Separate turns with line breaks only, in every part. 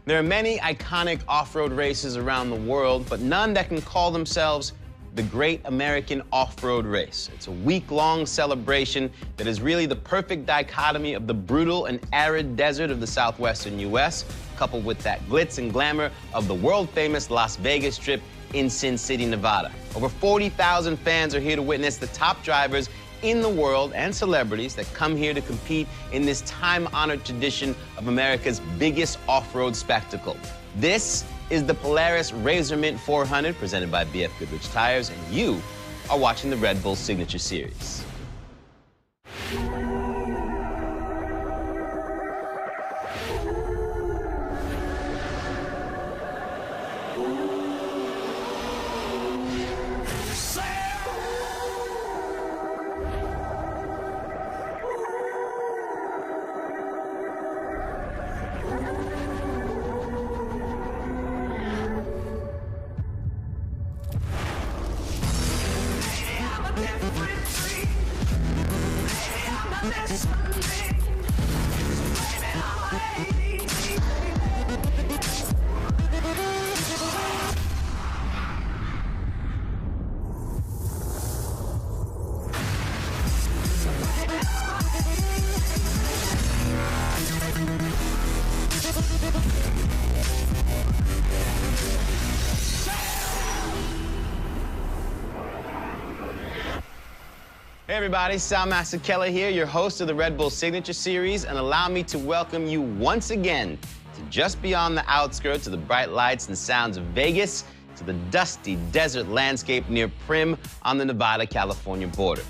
There are many iconic off-road races around the world, but none that can call themselves the Great American Off-Road Race. It's a week-long celebration that is really the perfect dichotomy of the brutal and arid desert of the southwestern U.S., coupled with that glitz and glamour of the world-famous Las Vegas Strip in Sin City, Nevada. Over 40,000 fans are here to witness the top drivers in the world and celebrities that come here to compete in this time-honored tradition of America's biggest off-road spectacle. This is the Polaris Razormint 400 presented by BF Goodrich Tires, and you are watching the Red Bull Signature Series. Hey everybody, Sal Masekela here, your host of the Red Bull Signature Series, and allow me to welcome you once again to just beyond the outskirts of the bright lights and sounds of Vegas to the dusty desert landscape near Primm on the Nevada-California border.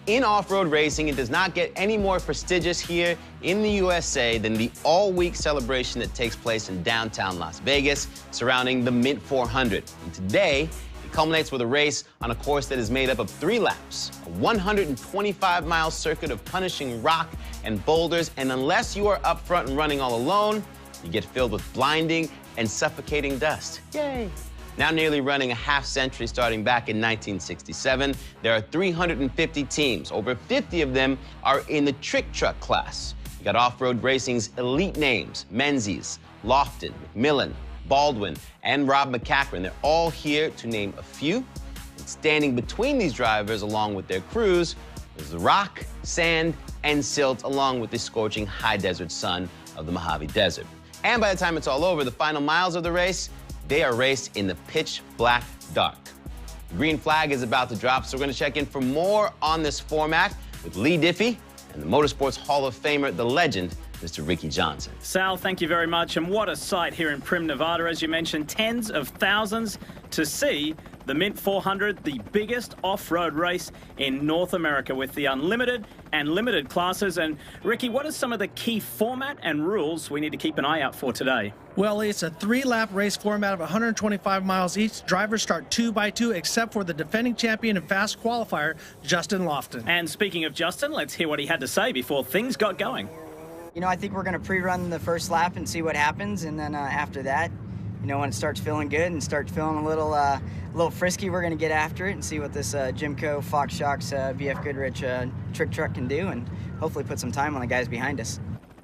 In off-road racing, it does not get any more prestigious here in the USA than the all-week celebration that takes place in downtown Las Vegas surrounding the Mint 400. And today, culminates with a race on a course that is made up of 3 laps, a 125-mile circuit of punishing rock and boulders, and unless you are up front and running all alone, you get filled with blinding and suffocating dust. Yay! Now nearly running a half-century starting back in 1967, there are 350 teams. Over 50 of them are in the trick truck class. You got off-road racing's elite names, Menzies, Lofton, McMillan, Baldwin, and Rob McCachran. They're all here to name a few. And standing between these drivers, along with their crews, is the rock, sand, and silt, along with the scorching high desert sun of the Mojave Desert. And by the time it's all over, the final miles of the race, they are raced in the pitch black dark. The green flag is about to drop, so we're going to check in for more on this format with Lee Diffey and the Motorsports Hall of Famer, the legend, Mr. Ricky Johnson.
Sal, thank you very much. And what a sight here in Primm, Nevada. As you mentioned, tens of thousands to see the Mint 400, the biggest off-road race in North America with the unlimited and limited classes. And Ricky, what are some of the key format and rules we need to keep an eye out for today?
Well, it's a 3-lap race format of 125 miles each. Drivers start 2 by 2, except for the defending champion and fast qualifier, Justin Lofton.
And speaking of Justin, let's hear what he had to say before things got going.
You know, I think we're going to pre-run the first lap and see what happens, and then after that, you know, when it starts feeling good and starts feeling a little frisky, we're going to get after it and see what this Jimco Fox Shocks BF Goodrich trick truck can do, and hopefully put some time on the guys behind us.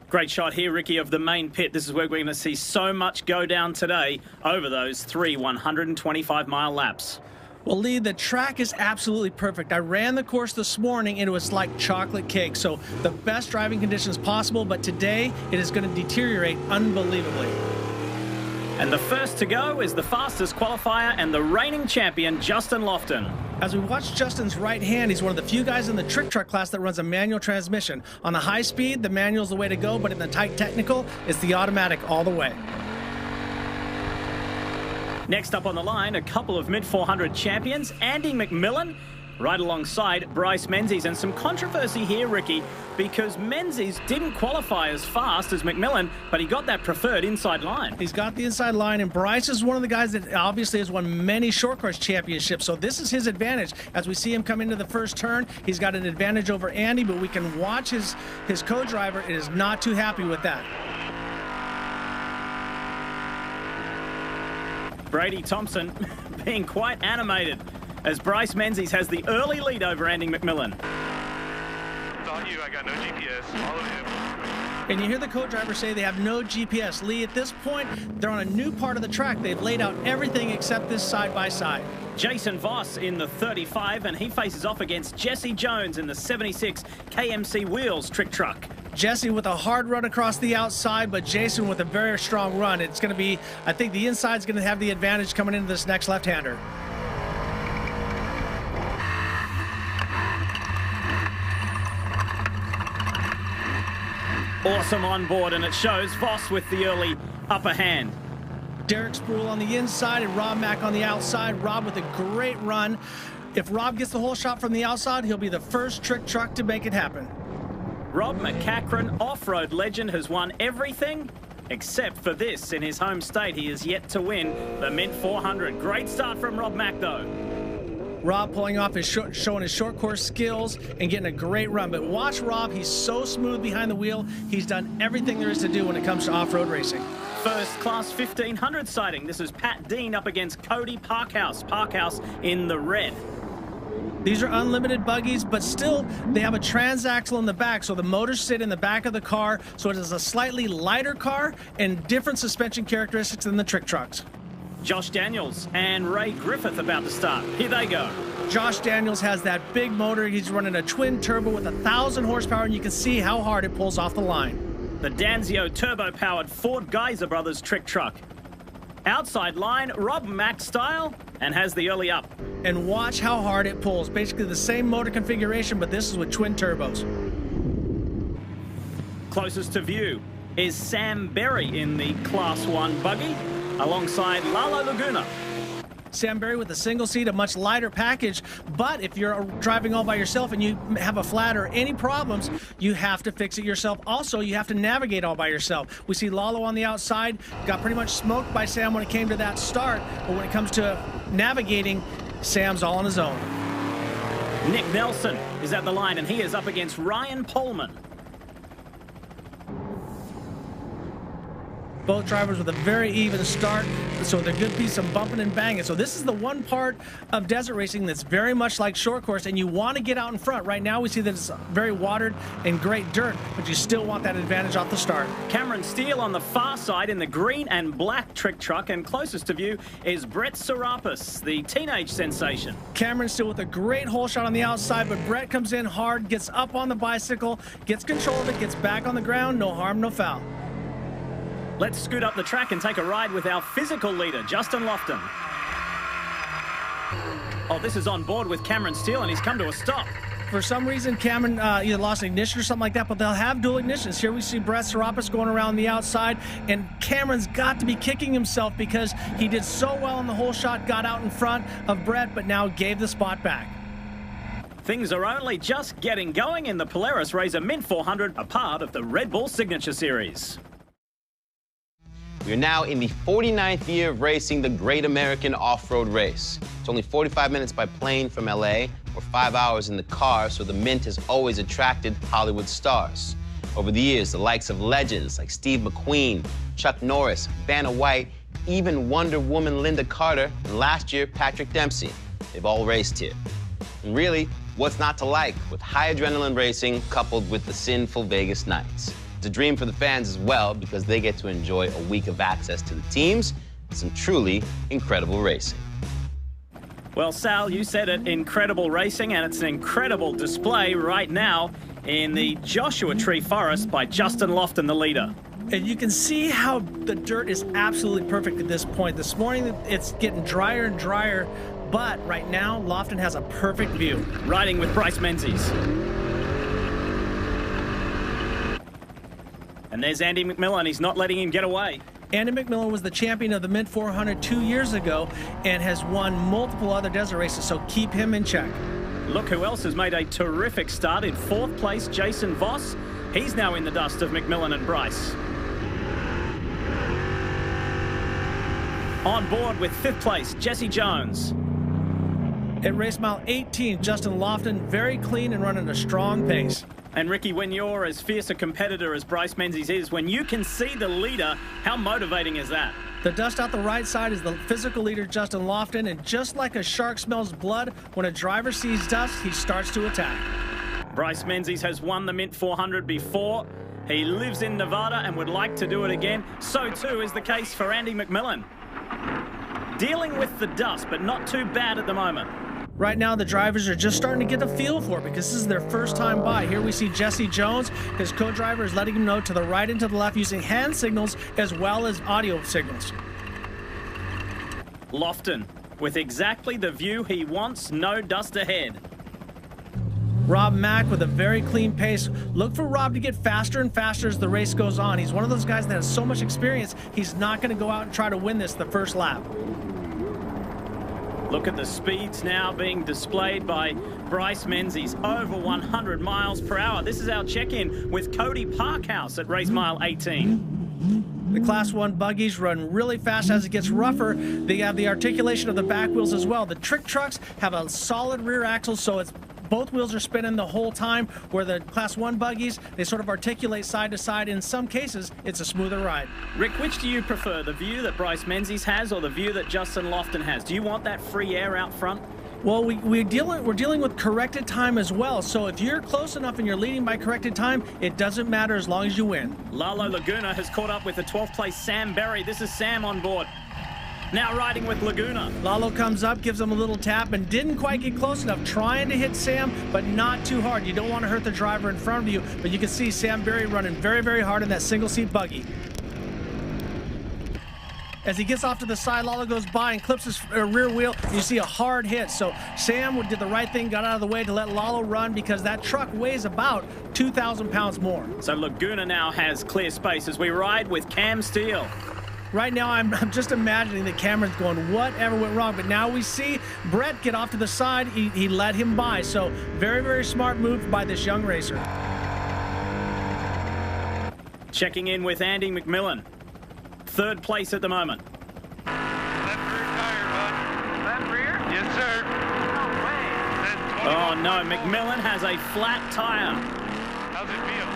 Great shot here, Ricky, of the main pit. This is where we're going to see so much go down today over those 3 125-mile laps.
Well, Lee, the track is absolutely perfect. I ran the course this morning, and it was like chocolate cake. So the best driving conditions possible, but today it is going to deteriorate unbelievably.
And the first to go is the fastest qualifier and the reigning champion, Justin Lofton.
As we watch Justin's right hand, he's one of the few guys in the trick truck class that runs a manual transmission. On the high speed, the manual's the way to go, but in the tight technical, it's the automatic all the way.
Next up on the line, a couple of Mid-400 champions, Andy McMillan, right alongside Bryce Menzies. And some controversy here, Ricky, because Menzies didn't qualify as fast as McMillan, but he got that preferred inside line.
He's got the inside line, and Bryce is one of the guys that obviously has won many short course championships, so this is his advantage. As we see him come into the first turn, he's got an advantage over Andy, but we can watch his co-driver is not too happy with that.
Brady Thompson being quite animated as Bryce Menzies has the early lead over Andy McMillan.
It's all you. I got no GPS. Follow him.
And you hear the co-driver say they have no GPS. Lee, at this point, they're on a new part of the track. They've laid out everything except this side-by-side.
Jason Voss in the 35, and he faces off against Jesse Jones in the 76 KMC Wheels trick truck.
Jesse with a hard run across the outside, but Jason with a very strong run. It's going to be, I think the inside's going to have the advantage coming into this next left-hander.
Awesome on board, and it shows Voss with the early upper hand.
Derek Spruill on the inside and Rob Mack on the outside. Rob with a great run. If Rob gets the whole shot from the outside, he'll be the first trick truck to make it happen.
Rob McCachran, off-road legend, has won everything except for this. In his home state, he is yet to win the Mint 400. Great start from Rob Mack, though.
Rob pulling off his showing his short course skills and getting a great run. But watch Rob, he's so smooth behind the wheel. He's done everything there is to do when it comes to off-road racing.
First class 1500 sighting. This is Pat Dean up against Cody Parkhouse. Parkhouse in the red.
These are unlimited buggies, but still they have a transaxle in the back, so the motors sit in the back of the car, so it is a slightly lighter car and different suspension characteristics than the trick trucks.
Josh Daniels and Ray Griffith about to start. Here they go.
Josh Daniels has that big motor. He's running a twin turbo with 1,000 horsepower, and you can see how hard it pulls off the line.
The Danzio turbo-powered Ford Geyser Brothers trick truck. Outside line, Rob Mack style, and has the early up.
And watch how hard it pulls. Basically the same motor configuration, but this is with twin turbos.
Closest to view is Sam Berry in the Class 1 buggy, alongside Lalo Laguna.
Sam Berry with a single seat, a much lighter package, but if you're driving all by yourself and you have a flat or any problems, you have to fix it yourself. Also, you have to navigate all by yourself. We see Lalo on the outside, got pretty much smoked by Sam when it came to that start, but when it comes to navigating, Sam's all on his own.
Nick Nelson is at the line, and he is up against Ryan Pohlman.
Both drivers with a very even start, so they're going to be some bumping and banging. So this is the one part of desert racing that's very much like short course, and you want to get out in front. Right now we see that it's very watered and great dirt, but you still want that advantage off the start.
Cameron Steele on the far side in the green and black trick truck, and closest to view is Brett Serapis, the teenage sensation.
Cameron Steele with a great hole shot on the outside, but Brett comes in hard, gets up on the bicycle, gets control of it, gets back on the ground, no harm, no foul.
Let's scoot up the track and take a ride with our physical leader, Justin Lofton. Oh, this is on board with Cameron Steele, and he's come to a stop.
For some reason, Cameron either lost ignition or something like that, but they'll have dual ignitions. Here we see Brett Serapis going around the outside, and Cameron's got to be kicking himself because he did so well in the whole shot, got out in front of Brett, but now gave the spot back.
Things are only just getting going in the Polaris RZR Mint 400, a part of the Red Bull Signature Series.
We are now in the 49th year of racing the Great American Off-Road Race. It's only 45 minutes by plane from LA, or 5 hours in the car, so the Mint has always attracted Hollywood stars. Over the years, the likes of legends like Steve McQueen, Chuck Norris, Vanna White, even Wonder Woman Linda Carter, and last year, Patrick Dempsey. They've all raced here. And really, what's not to like with high adrenaline racing coupled with the sinful Vegas nights? It's a dream for the fans as well because they get to enjoy a week of access to the teams and some truly incredible racing.
Well, Sal, you said it, incredible racing, and it's an incredible display right now in the Joshua Tree Forest by Justin Lofton, the leader.
And you can see how the dirt is absolutely perfect at this point. This morning, it's getting drier and drier, but right now, Lofton has a perfect view.
Riding with Bryce Menzies. And there's Andy McMillan. He's not letting him get away.
Andy McMillan was the champion of the Mint 400 2 years ago and has won multiple other desert races, so keep him in check.
Look who else has made a terrific start. In 4th place, Jason Voss. He's now in the dust of McMillan and Bryce. On board with 5th place, Jesse Jones.
At race mile 18, Justin Lofton, very clean and running a strong pace.
And Ricky, when you're as fierce a competitor as Bryce Menzies is, when you can see the leader, how motivating is that?
The dust out the right side is the physical leader, Justin Lofton, and just like a shark smells blood, when a driver sees dust, he starts to attack.
Bryce Menzies has won the Mint 400 before, He lives in Nevada and would like to do it again. So too is the case for Andy McMillan. Dealing with the dust, but not too bad at the moment.
Right now, the drivers are just starting to get a feel for it because this is their first time by. Here we see Jesse Jones. His co-driver is letting him know to the right and to the left using hand signals as well as audio signals.
Lofton with exactly the view he wants, no dust ahead.
Rob Mack with a very clean pace. Look for Rob to get faster and faster as the race goes on. He's one of those guys that has so much experience, he's not going to go out and try to win this the first lap.
Look at the speeds now being displayed by Bryce Menzies, over 100 miles per hour. This is our check-in with Cody Parkhouse at race mile 18.
The Class 1 buggies run really fast. As it gets rougher, they have the articulation of the back wheels as well. The trick trucks have a solid rear axle, so it's both wheels are spinning the whole time, where the Class 1 buggies, they sort of articulate side to side. In some cases, it's a smoother ride.
Rick, which do you prefer, the view that Bryce Menzies has or the view that Justin Lofton has? Do you want that free air out front?
Well, we're dealing with corrected time as well, so if you're close enough and you're leading by corrected time, it doesn't matter as long as you win.
Lalo Laguna has caught up with the 12th place Sam Berry. This is Sam on board. Now riding with Laguna.
Lalo comes up, gives him a little tap, and didn't quite get close enough, trying to hit Sam, but not too hard. You don't want to hurt the driver in front of you, but you can see Sam Berry running very, very hard in that single-seat buggy. As he gets off to the side, Lalo goes by and clips his rear wheel. You see a hard hit. So Sam did the right thing, got out of the way to let Lalo run because that truck weighs about 2,000 pounds more.
So Laguna now has clear space as we ride with Cam Steele.
Right now, I'm just imagining that Cameron's going, whatever went wrong? But now we see Brett get off to the side. He let him by. So very, very smart move by this young racer.
Checking in with Andy McMillan. Third place at the moment.
Left rear tire, bud. Left rear? Yes, sir. No way.
Oh, no. McMillan has a flat tire.
How's it feel?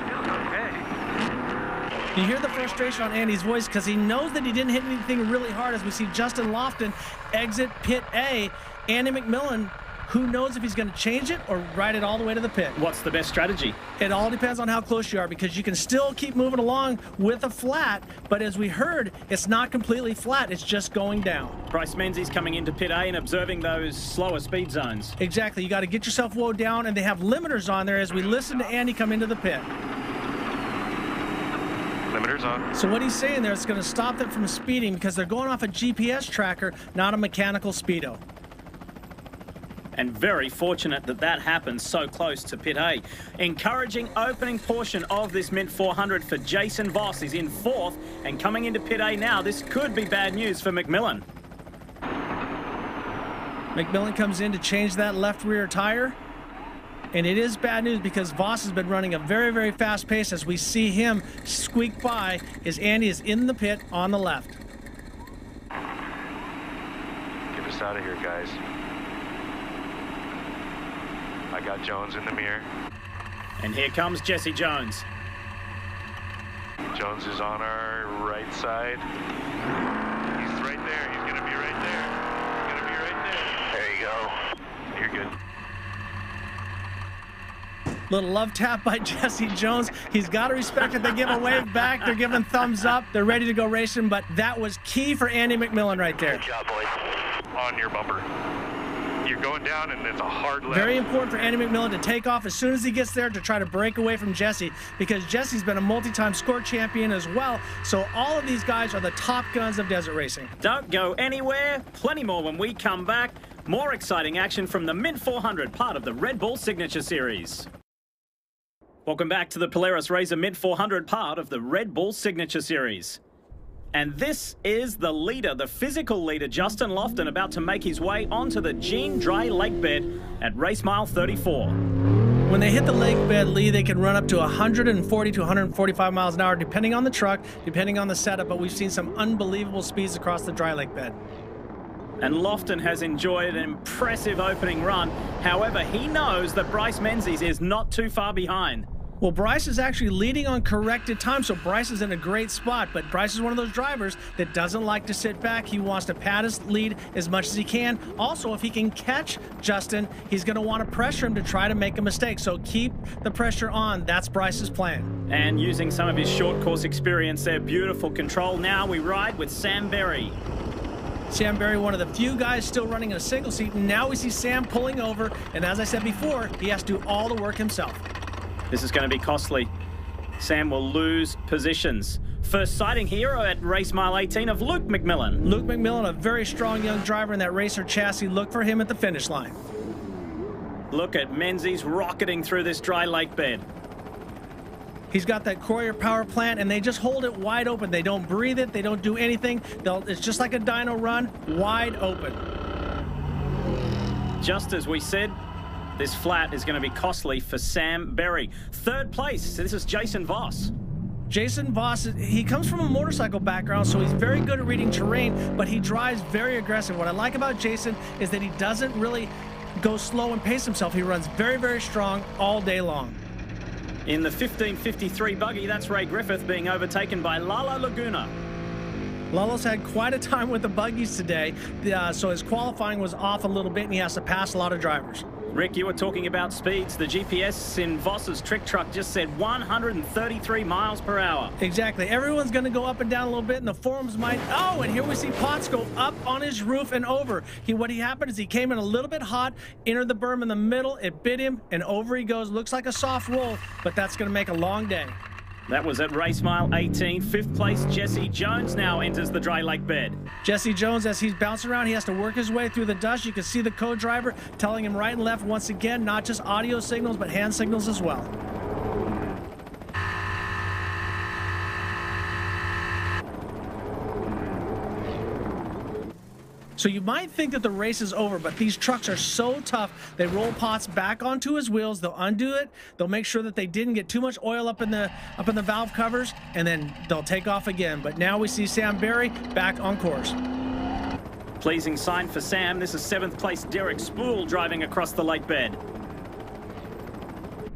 Feels okay.
You hear the frustration on Andy's voice because he knows that he didn't hit anything really hard as we see Justin Lofton exit pit A. Andy McMillan, who knows if he's going to change it or ride it all the way to the pit.
What's the best strategy?
It all depends on how close you are because you can still keep moving along with a flat, but as we heard, it's not completely flat, it's just going down.
Bryce Menzies coming into pit A and observing those slower speed zones.
Exactly, you got to get yourself woe down, and they have limiters on there as we listen to Andy come into the pit.
Limiters on.
So what he's saying there is going to stop them from speeding because they're going off a GPS tracker, not a mechanical speedo.
And very fortunate that that happened so close to pit A. Encouraging opening portion of this Mint 400 for Jason Voss. He's in fourth and coming into pit A now. This could be bad news for McMillan.
McMillan comes in to change that left rear tire. And it is bad news because Voss has been running a very, very fast pace as we see him squeak by as Andy is in the pit on the left.
Get us out of here, guys. I got Jones in the mirror.
And here comes Jesse Jones.
Jones is on our right side. He's right there. He's going to be right there. He's going to be right there. There you go. You're good.
Little love tap by Jesse Jones. He's got to respect it. They give a wave back. They're giving thumbs up. They're ready to go racing, but that was key for Andy McMillan right there.
Good job, boys. On your bumper. You're going down, and it's a hard left.
Very important for Andy McMillan to take off as soon as he gets there to try to break away from Jesse because Jesse's been a multi-time score champion as well. So all of these guys are the top guns of desert racing.
Don't go anywhere. Plenty more when we come back. More exciting action from the Mint 400, part of the Red Bull Signature Series. Welcome back to the Polaris RZR Mint 400, part of the Red Bull Signature Series. And this is the leader, the physical leader, Justin Lofton, about to make his way onto the Gene Dry Lake Bed at race mile 34.
When they hit the lake bed, Lee, they can run up to 140 to 145 miles an hour, depending on the truck, depending on the setup, but we've seen some unbelievable speeds across the dry lake bed.
And Lofton has enjoyed an impressive opening run. However, he knows that Bryce Menzies is not too far behind.
Well, Bryce is actually leading on corrected time, so Bryce is in a great spot. But Bryce is one of those drivers that doesn't like to sit back. He wants to pad his lead as much as he can. Also, if he can catch Justin, he's going to want to pressure him to try to make a mistake. So keep the pressure on. That's Bryce's plan.
And using some of his short course experience there, beautiful control. Now we ride with Sam Berry.
Sam Berry, one of the few guys still running in a single seat. And now we see Sam pulling over. And as I said before, he has to do all the work himself.
This is going to be costly. Sam will lose positions. First sighting here at race mile 18 of Luke McMillan.
Luke McMillan, a very strong young driver in that racer chassis. Look for him at the finish line.
Look at Menzies rocketing through this dry lake bed.
He's got that Courier power plant, and they just hold it wide open. They don't breathe it. They don't do anything. It's just like a dyno run, wide open.
Just as we said, this flat is going to be costly for Sam Berry. Third place, this is Jason Voss.
Jason Voss, he comes from a motorcycle background, so he's very good at reading terrain, but he drives very aggressive. What I like about Jason is that he doesn't really go slow and pace himself. He runs very, very strong all day long.
In the 1553 buggy, that's Ray Griffith being overtaken by Lalo Laguna.
Lalo's had quite a time with the buggies today, so his qualifying was off a little bit, and he has to pass a lot of drivers.
Rick, you were talking about speeds. The GPS in Voss's trick truck just said 133 miles per hour.
Exactly. Everyone's going to go up and down a little bit, and the forums might... Oh, and here we see Potts go up on his roof and over. What happened is he came in a little bit hot, entered the berm in the middle, it bit him, and over he goes. Looks like a soft roll, but that's going to make a long day.
That was at race mile 18. Fifth place, Jesse Jones now enters the dry lake bed.
Jesse Jones, as he's bouncing around, he has to work his way through the dust. You can see the co-driver telling him right and left once again, not just audio signals, but hand signals as well. So you might think that the race is over, but these trucks are so tough. They roll Potts back onto his wheels. They'll undo it. They'll make sure that they didn't get too much oil up in the valve covers, and then they'll take off again. But now we see Sam Berry back on course.
Pleasing sign for Sam. This is 7th place Derek Spool driving across the lake bed.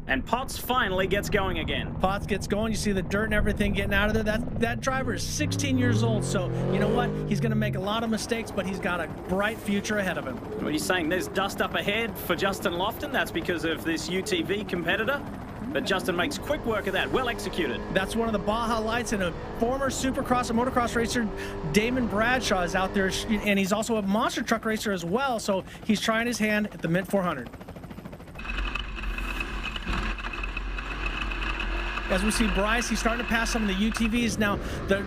And Potts finally gets going again.
Potts gets going. You see the dirt and everything getting out of there. That driver is 16 years old, so you know what? He's going to make a lot of mistakes, but he's got a bright future ahead of him.
What are you saying? There's dust up ahead for Justin Lofton. That's because of this UTV competitor. But Justin makes quick work of that. Well executed.
That's one of the Baja Lights, and a former Supercross and motocross racer, Damon Bradshaw, is out there, and he's also a monster truck racer as well, so he's trying his hand at the Mint 400. As we see Bryce, he's starting to pass some of the UTVs. Now, the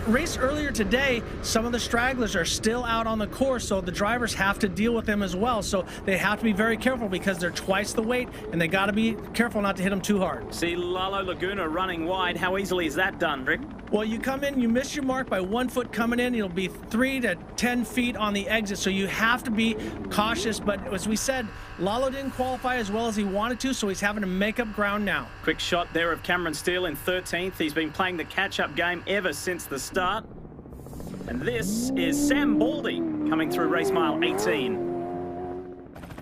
race earlier today, some of the stragglers are still out on the course, so the drivers have to deal with them as well. So they have to be very careful because they're twice the weight, and they got to be careful not to hit them too hard.
See Lalo Laguna running wide. How easily is that done, Rick?
Well, you come in, you miss your mark by 1 foot coming in. It'll be 3 to 10 feet on the exit, so you have to be cautious. But as we said, Lalo didn't qualify as well as he wanted to, so he's having to make up ground now.
Quick shot there of Cameron Steele in 13th. He's been playing the catch-up game ever since the start. And this is Sam Baldy coming through race mile 18.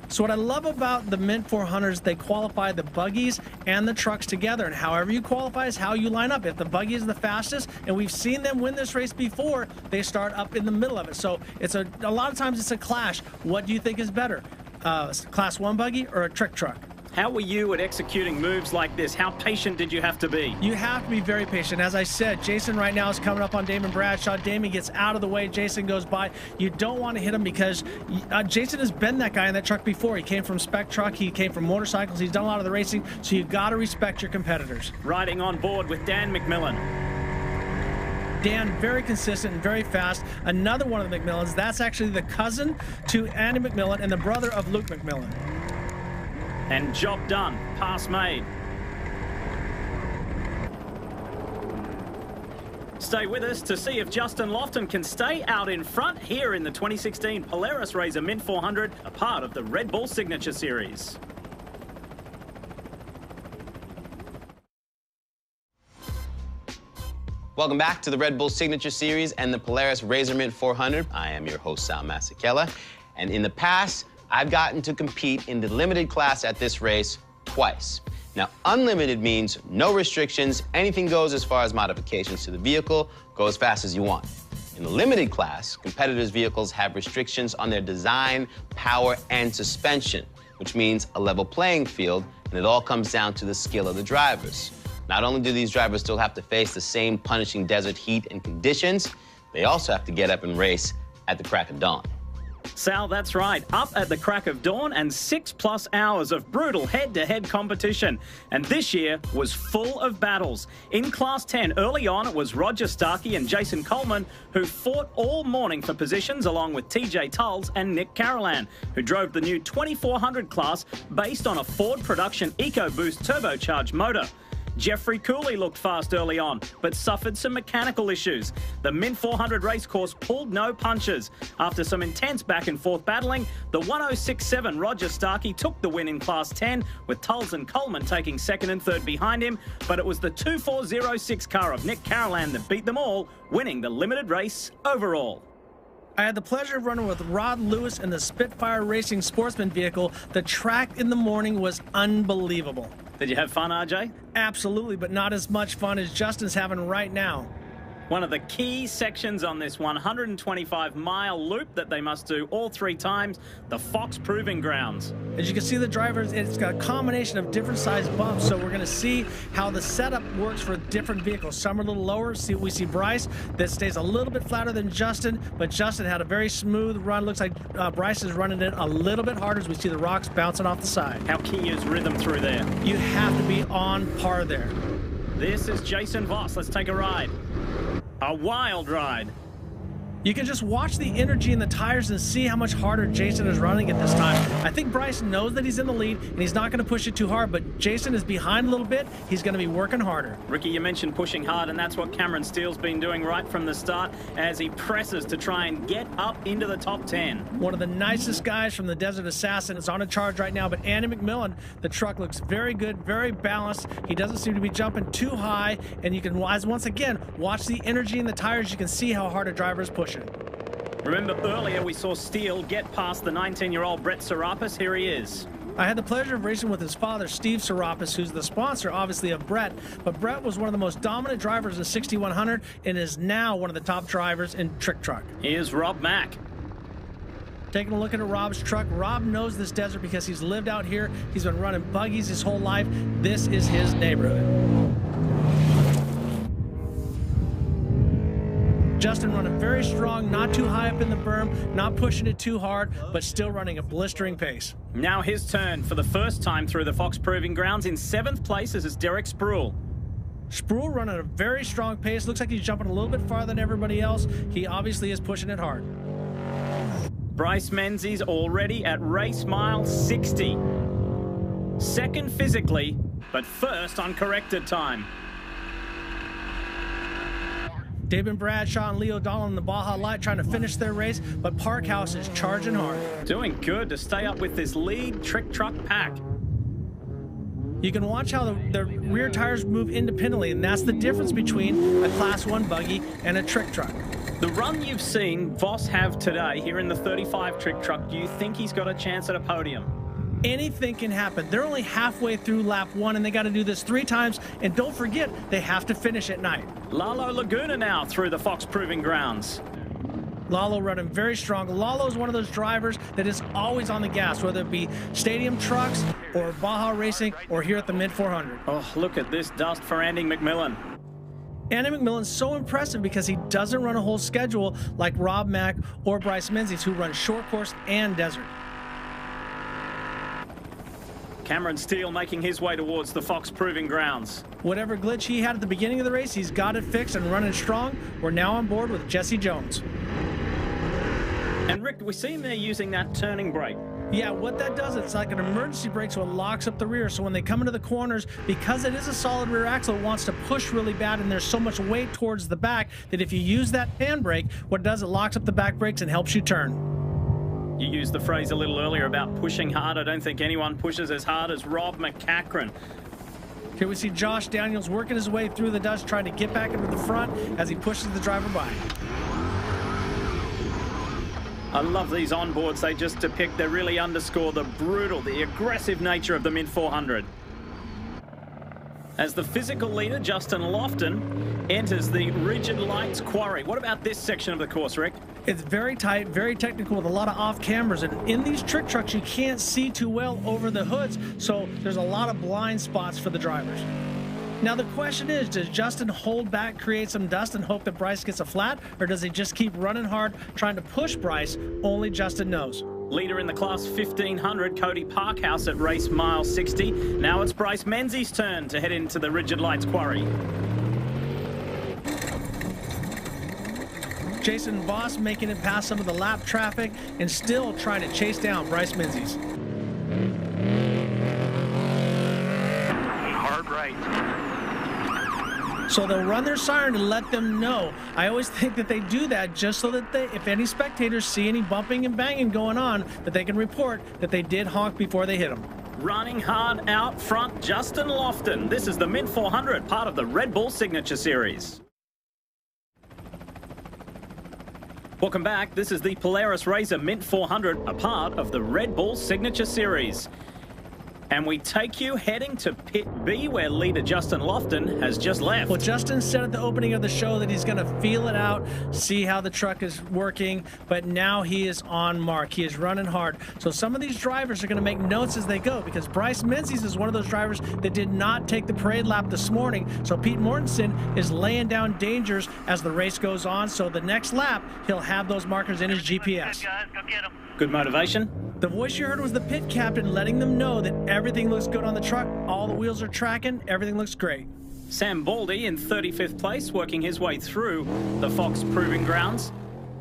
So what I love about the Mint 400s, they qualify the buggies and the trucks together, and however you qualify is how you line up. If the buggy is the fastest, and we've seen them win this race before, they start up in the middle of it. So it's a lot of times it's a clash. What do you think is better, Class 1 buggy or a trick truck?
How were you at executing moves like this? How patient did you have to be?
You have to be very patient. As I said, Jason right now is coming up on Damon Bradshaw. Damon gets out of the way. Jason goes by. You don't want to hit him because Jason has been that guy in that truck before. He came from spec truck. He came from motorcycles. He's done a lot of the racing. So you've got to respect your competitors.
Riding on board with Dan McMillan.
Dan, very consistent and very fast. Another one of the McMillans. That's actually the cousin to Andy McMillan and the brother of Luke McMillan.
And job done. Pass made. Stay with us to see if Justin Lofton can stay out in front here in the 2016 Polaris RZR Mint 400, a part of the Red Bull Signature Series.
Welcome back to the Red Bull Signature Series and the Polaris RZR Mint 400. I am your host, Sal Masekela, and in the past, I've gotten to compete in the limited class at this race twice. Now, unlimited means no restrictions, anything goes as far as modifications to the vehicle, go as fast as you want. In the limited class, competitors' vehicles have restrictions on their design, power, and suspension, which means a level playing field, and it all comes down to the skill of the drivers. Not only do these drivers still have to face the same punishing desert heat and conditions, they also have to get up and race at the crack of dawn.
Sal, that's right. Up at the crack of dawn and 6+ hours of brutal head-to-head competition. And this year was full of battles. In Class 10, early on, it was Roger Starkey and Jason Coleman who fought all morning for positions, along with TJ Tulls and Nick Carolan, who drove the new 2400 class based on a Ford production EcoBoost turbocharged motor. Jeffrey Cooley looked fast early on, but suffered some mechanical issues. The Mint 400 racecourse pulled no punches. After some intense back-and-forth battling, the 1067 Roger Starkey took the win in Class 10, with Tulls and Coleman taking second and third behind him, but it was the 2406 car of Nick Carolan that beat them all, winning the limited race overall.
I had the pleasure of running with Rod Lewis in the Spitfire Racing Sportsman vehicle. The track in the morning was unbelievable.
Did you have fun, RJ?
Absolutely, but not as much fun as Justin's having right now.
One of the key sections on this 125-mile loop that they must do all 3 times, the Fox Proving Grounds.
As you can see, the drivers, it's got a combination of different size bumps, so we're going to see how the setup works for different vehicles. Some are a little lower. We see Bryce that stays a little bit flatter than Justin, but Justin had a very smooth run. Looks like Bryce is running it a little bit harder as we see the rocks bouncing off the side.
How key is rhythm through there?
You have to be on par there.
This is Jason Voss. Let's take a ride. A wild ride.
You can just watch the energy in the tires and see how much harder Jason is running at this time. I think Bryce knows that he's in the lead and he's not going to push it too hard, but Jason is behind a little bit. He's going to be working harder.
Ricky, you mentioned pushing hard, and that's what Cameron Steele's been doing right from the start as he presses to try and get up into the top 10.
One of the nicest guys from the Desert Assassin is on a charge right now, but Andy McMillan, the truck looks very good, very balanced. He doesn't seem to be jumping too high, and you can, once again, watch the energy in the tires. You can see how hard a driver is pushing.
Remember earlier we saw Steele get past the 19-year-old Brett Serapis. Here he is.
I had the pleasure of racing with his father, Steve Serapis, who's the sponsor, obviously, of Brett. But Brett was one of the most dominant drivers in 6100 and is now one of the top drivers in Trick Truck.
Here's Rob Mack.
Taking a look at Rob's truck. Rob knows this desert because he's lived out here. He's been running buggies his whole life. This is his neighborhood. Justin running very strong, not too high up in the berm, not pushing it too hard, but still running a blistering pace.
Now his turn for the first time through the Fox Proving Grounds. In 7th place is Derek Spruill.
Spruill running a very strong pace. Looks like he's jumping a little bit farther than everybody else. He obviously is pushing it hard.
Bryce Menzies already at race mile 60. Second physically, but first on corrected time.
David Bradshaw and Leo O'Donnell in the Baja Light trying to finish their race, but Parkhouse is charging hard.
Doing good to stay up with this lead Trick Truck pack.
You can watch how the rear tires move independently, and that's the difference between a Class 1 buggy and a Trick Truck.
The run you've seen Voss have today here in the 35 Trick Truck, do you think he's got a chance at a podium?
Anything can happen. They're only halfway through lap 1, and they got to do this 3 times, and don't forget, they have to finish at night.
Lalo Laguna now through the Fox Proving Grounds.
Lalo running very strong. Lalo is one of those drivers that is always on the gas, whether it be stadium trucks or Baja Racing or here at the Mint 400.
Oh, look at this dust for Andy McMillan.
Andy McMillan's so impressive because he doesn't run a whole schedule like Rob Mack or Bryce Menzies, who run short course and desert.
Cameron Steele making his way towards the Fox Proving Grounds.
Whatever glitch he had at the beginning of the race, he's got it fixed and running strong. We're now on board with Jesse Jones.
And Rick, we see him there using that turning brake.
Yeah, what that does, it's like an emergency brake, so it locks up the rear. So when they come into the corners, because it is a solid rear axle, it wants to push really bad, and there's so much weight towards the back that if you use that handbrake, what it does, it locks up the back brakes and helps you turn.
You used the phrase a little earlier about pushing hard. I don't think anyone pushes as hard as Rob McCachran.
Here we see Josh Daniels working his way through the dust, trying to get back into the front as he pushes the driver by.
I love these onboards. They just depict, they really underscore the brutal, the aggressive nature of the Mint 400. as the physical leader, Justin Lofton, enters the Rigid Lights Quarry. What about this section of the course, Rick?
It's very tight, very technical with a lot of off cameras. And in these trick trucks, you can't see too well over the hoods. So there's a lot of blind spots for the drivers. Now the question is, does Justin hold back, create some dust, and hope that Bryce gets a flat? Or does he just keep running hard, trying to push Bryce? Only Justin knows.
Leader in the class 1500, Cody Parkhouse at race mile 60. Now it's Bryce Menzies' turn to head into the Rigid Lights Quarry.
Jason Voss making it past some of the lap traffic and still trying to chase down Bryce Menzies.
Hard right.
So they'll run their siren and let them know. I always think that they do that just so that if any spectators see any bumping and banging going on, that they can report that they did honk before they hit them.
Running hard out front, Justin Lofton. This is the Mint 400, part of the Red Bull Signature Series. Welcome back. This is the Polaris RZR Mint 400, a part of the Red Bull Signature Series. And we take you heading to Pit B, where leader Justin Lofton has just left.
Well, Justin said at the opening of the show that he's going to feel it out, see how the truck is working, but now he is on mark. He is running hard. So some of these drivers are going to make notes as they go, because Bryce Menzies is one of those drivers that did not take the parade lap this morning. So Pete Mortensen is laying down dangers as the race goes on. So the next lap, he'll have those markers in his GPS.
Good guys, go get 'em.
Good motivation.
The voice you heard was the pit captain letting them know that everything looks good on the truck. All the wheels are tracking. Everything looks great.
Sam Baldy in 35th place, working his way through the Fox Proving Grounds.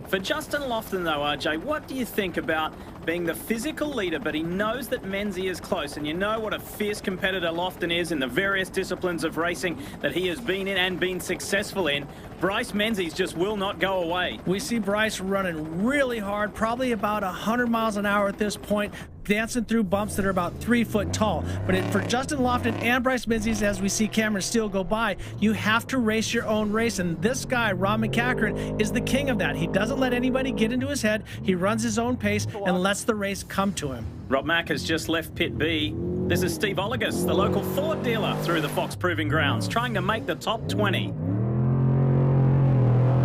For Justin Lofton, though, RJ, what do you think about being the physical leader, but he knows that Menzies is close, and you know what a fierce competitor Lofton is in the various disciplines of racing that he has been in and been successful in. Bryce Menzies just will not go away.
We see Bryce running really hard, probably about 100 miles an hour at this point, dancing through bumps that are about 3 foot tall. But for Justin Lofton and Bryce Menzies, as we see Cameron Steele go by, you have to race your own race. And this guy, Rob McCachran, is the king of that. He doesn't let anybody get into his head. He runs his own pace and lets the race come to him.
Rob Mack has just left Pit B. This is Steve Oligus, the local Ford dealer through the Fox Proving Grounds, trying to make the top 20.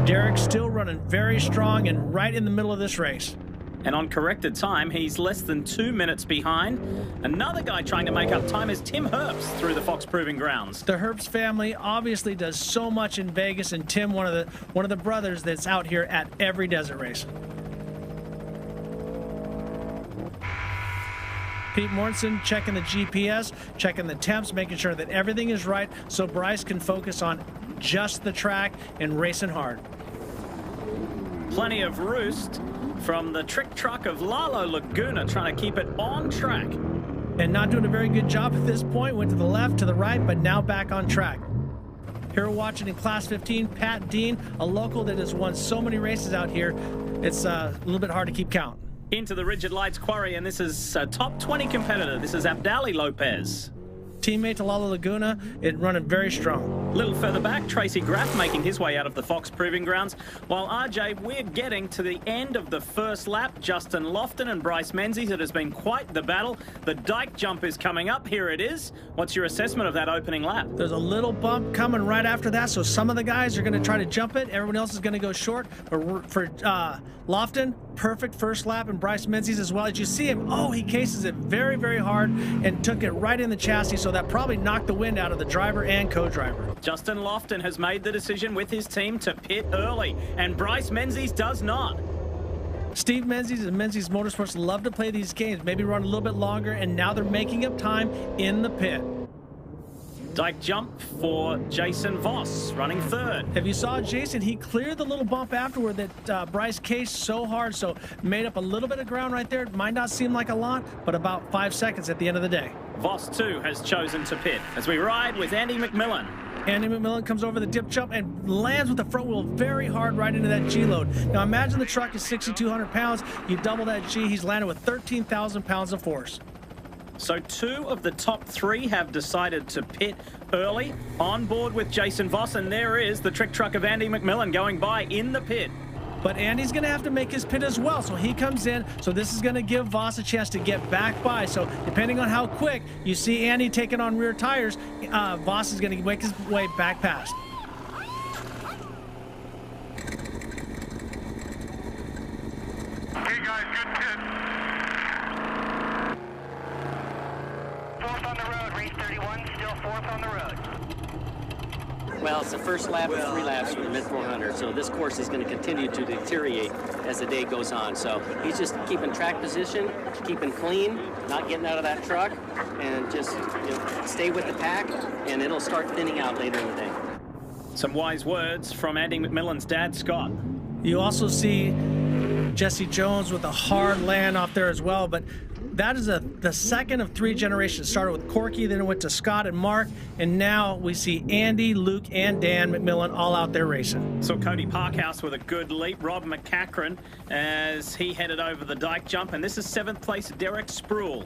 Derek still running very strong and right in the middle of this race.
And on corrected time, he's less than 2 minutes behind. Another guy trying to make up time is Tim Herbst through the Fox Proving Grounds.
The Herbst family obviously does so much in Vegas, and Tim, one of the brothers that's out here at every desert race. Pete Mortensen checking the GPS, checking the temps, making sure that everything is right so Bryce can focus on just the track and racing hard.
Plenty of roost from the trick truck of Lalo Laguna, trying to keep it on track.
And not doing a very good job at this point. Went to the left, to the right, but now back on track. Here we're watching in Class 15, Pat Dean, a local that has won so many races out here. It's a little bit hard to keep count.
Into the Rigid Lights Quarry, and this is a top 20 competitor. This is Abdali Lopez.
Teammate to Lalo Laguna, it running very strong.
A little further back, Tracy Graff making his way out of the Fox Proving Grounds. While RJ, we're getting to the end of the first lap. Justin Lofton and Bryce Menzies, it has been quite the battle. The dike jump is coming up. Here it is. What's your assessment of that opening lap?
There's a little bump coming right after that, so some of the guys are going to try to jump it. Everyone else is going to go short. For Lofton, perfect first lap, and Bryce Menzies as well. As you see him, he cases it very, very hard and took it right in the chassis, so that probably knocked the wind out of the driver and co-driver.
Justin Lofton has made the decision with his team to pit early, and Bryce Menzies does not.
Steve Menzies and Menzies Motorsports love to play these games, maybe run a little bit longer, and now they're making up time in the pit.
Dike jump for Jason Voss, running third.
If you saw Jason, he cleared the little bump afterward that Bryce cased so hard, so made up a little bit of ground right there. It might not seem like a lot, but about 5 seconds at the end of the day.
Voss, too, has chosen to pit as we ride with Andy McMillan.
Andy McMillan comes over the dip jump and lands with the front wheel very hard right into that G-load. Now imagine the truck is 6,200 pounds. You double that G, he's landed with 13,000 pounds of force.
So 2 of the top 3 have decided to pit early, on board with Jason Voss, and there is the trick truck of Andy McMillan going by in the pit.
But Andy's going to have to make his pit as well. So he comes in. So this is going to give Voss a chance to get back by. So depending on how quick you see Andy taking on rear tires, Voss is going to make his way back past.
Hey guys, good pit. Fourth on the road, race 31, still fourth on the road.
Well, it's the first lap of 3 laps for the mid-400, so this course is going to continue to deteriorate as the day goes on. So he's just keeping track position, keeping clean, not getting out of that truck, and just stay with the pack, and it'll start thinning out later in the day.
Some wise words from Andy McMillan's dad, Scott.
You also see Jesse Jones with a hard land off there as well, but that is the second of 3 generations. Started with Corky, then it went to Scott and Mark, and now we see Andy, Luke, and Dan McMillan all out there racing.
So Cody Parkhouse with a good leap. Rob McCachran as he headed over the dike jump, and this is 7th place Derek Spruill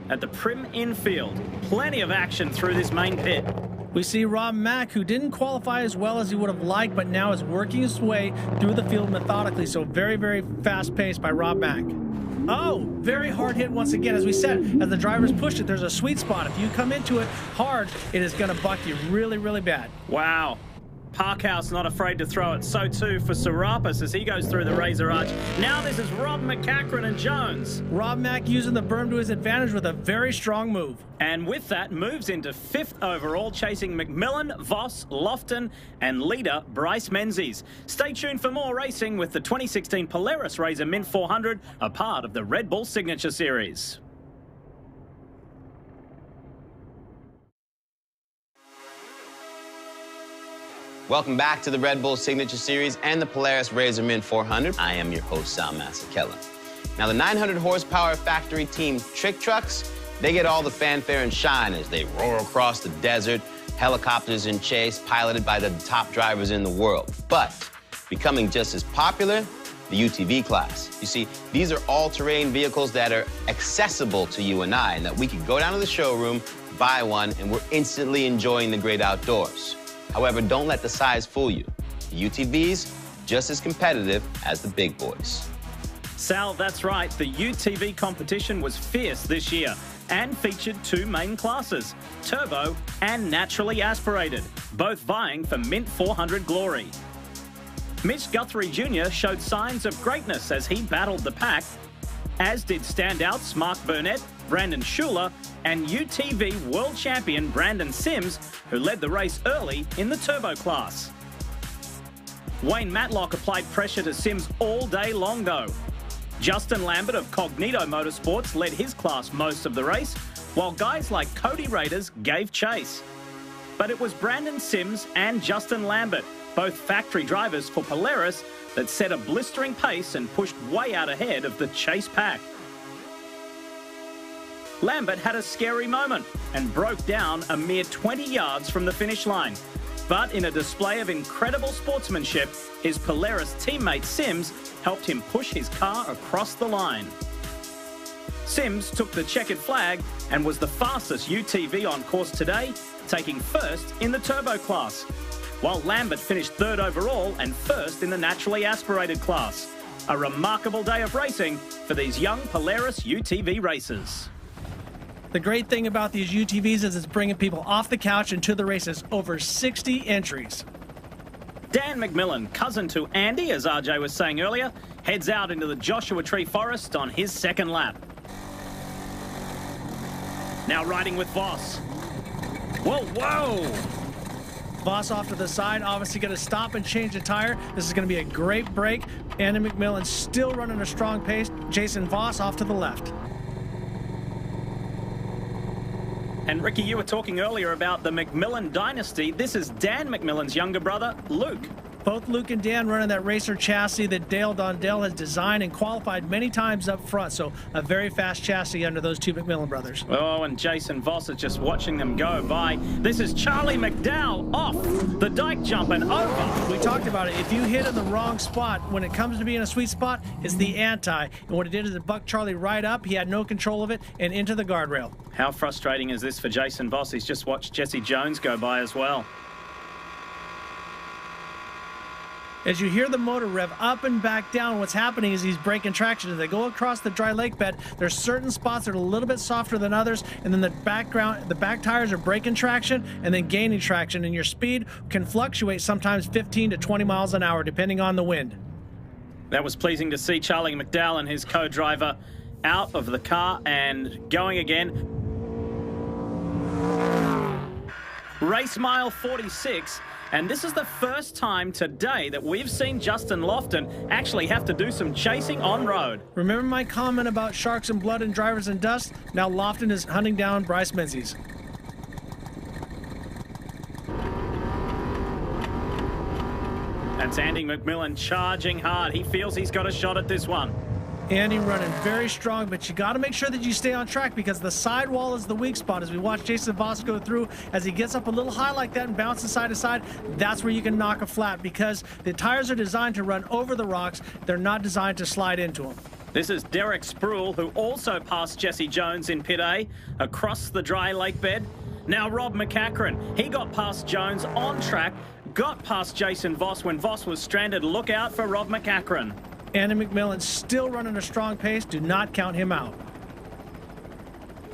at the Prim Infield. Plenty of action through this main pit.
We see Rob Mack, who didn't qualify as well as he would have liked, but now is working his way through the field methodically. So very, very fast paced by Rob Mack. Oh, very hard hit once again. As we said, as the drivers push it, there's a sweet spot. If you come into it hard, it is going to buck you really, really bad.
Wow. Parkhouse not afraid to throw it. So too for Serapis as he goes through the Razor Arch. Now this is Rob McCachran and Jones.
Rob Mack using the berm to his advantage with a very strong move.
And with that, moves into 5th overall, chasing McMillan, Voss, Lofton, and leader Bryce Menzies. Stay tuned for more racing with the 2016 Polaris Razor Mint 400, a part of the Red Bull Signature Series.
Welcome back to the Red Bull Signature Series and the Polaris Razor Mint 400. I am your host, Sal Masekela. Now, the 900 horsepower factory team Trick Trucks, they get all the fanfare and shine as they roar across the desert, helicopters in chase, piloted by the top drivers in the world. But becoming just as popular, the UTV class. You see, these are all-terrain vehicles that are accessible to you and I, and that we can go down to the showroom, buy one, and we're instantly enjoying the great outdoors. However, don't let the size fool you. The UTV's just as competitive as the big boys.
Sal, that's right. The UTV competition was fierce this year and featured 2 main classes, turbo and naturally aspirated, both vying for Mint 400 glory. Mitch Guthrie Jr. showed signs of greatness as he battled the pack, as did standouts Mark Burnett, Brandon Schuler, and UTV world champion Brandon Sims, who led the race early in the turbo class. Wayne Matlock applied pressure to Sims all day long, though. Justin Lambert of Cognito Motorsports led his class most of the race, while guys like Cody Raiders gave chase. But it was Brandon Sims and Justin Lambert, both factory drivers for Polaris, that set a blistering pace and pushed way out ahead of the chase pack. Lambert had a scary moment and broke down a mere 20 yards from the finish line. But in a display of incredible sportsmanship, his Polaris teammate Sims helped him push his car across the line. Sims took the checkered flag and was the fastest UTV on course today, taking 1st in the turbo class, while Lambert finished 3rd overall and 1st in the naturally aspirated class. A remarkable day of racing for these young Polaris UTV racers.
The great thing about these UTVs is it's bringing people off the couch into the races. Over 60 entries.
Dan McMillan, cousin to Andy, as RJ was saying earlier, heads out into the Joshua Tree Forest on his 2nd lap. Now riding with Voss. Whoa, whoa!
Voss off to the side, obviously going to stop and change the tire. This is going to be a great break. Andy McMillan still running a strong pace. Jason Voss off to the left.
And Ricky, you were talking earlier about the McMillan dynasty. This is Dan McMillan's younger brother, Luke.
Both Luke and Dan running that racer chassis that Dale Dondell has designed and qualified many times up front. So a very fast chassis under those 2 McMillan brothers.
Oh, and Jason Voss is just watching them go by. This is Charlie McDowell off the dike jump and over.
We talked about it. If you hit in the wrong spot, when it comes to being a sweet spot, it's the anti. And what it did is it bucked Charlie right up. He had no control of it and into the guardrail.
How frustrating is this for Jason Voss? He's just watched Jesse Jones go by as well.
As you hear the motor rev up and back down, what's happening is he's breaking traction. As they go across the dry lake bed, there's certain spots that are a little bit softer than others, and then the back tires are breaking traction and then gaining traction, and your speed can fluctuate sometimes 15 to 20 miles an hour, depending on the wind.
That was pleasing to see Charlie McDowell and his co-driver out of the car and going again. Race mile 46. And this is the first time today that we've seen Justin Lofton actually have to do some chasing on road.
Remember my comment about sharks and blood and drivers and dust? Now Lofton is hunting down Bryce Menzies.
That's Andy McMillan charging hard. He feels he's got a shot at this one.
Andy running very strong, but you got to make sure that you stay on track because the sidewall is the weak spot. As we watch Jason Voss go through, as he gets up a little high like that and bounces side to side, that's where you can knock a flat because the tires are designed to run over the rocks. They're not designed to slide into them.
This is Derek Spruill, who also passed Jesse Jones in Pit A across the dry lake bed. Now Rob McCachran, he got past Jones on track, got past Jason Voss when Voss was stranded. Look out for Rob McCachran.
Andy McMillan still running a strong pace. Do not count him out.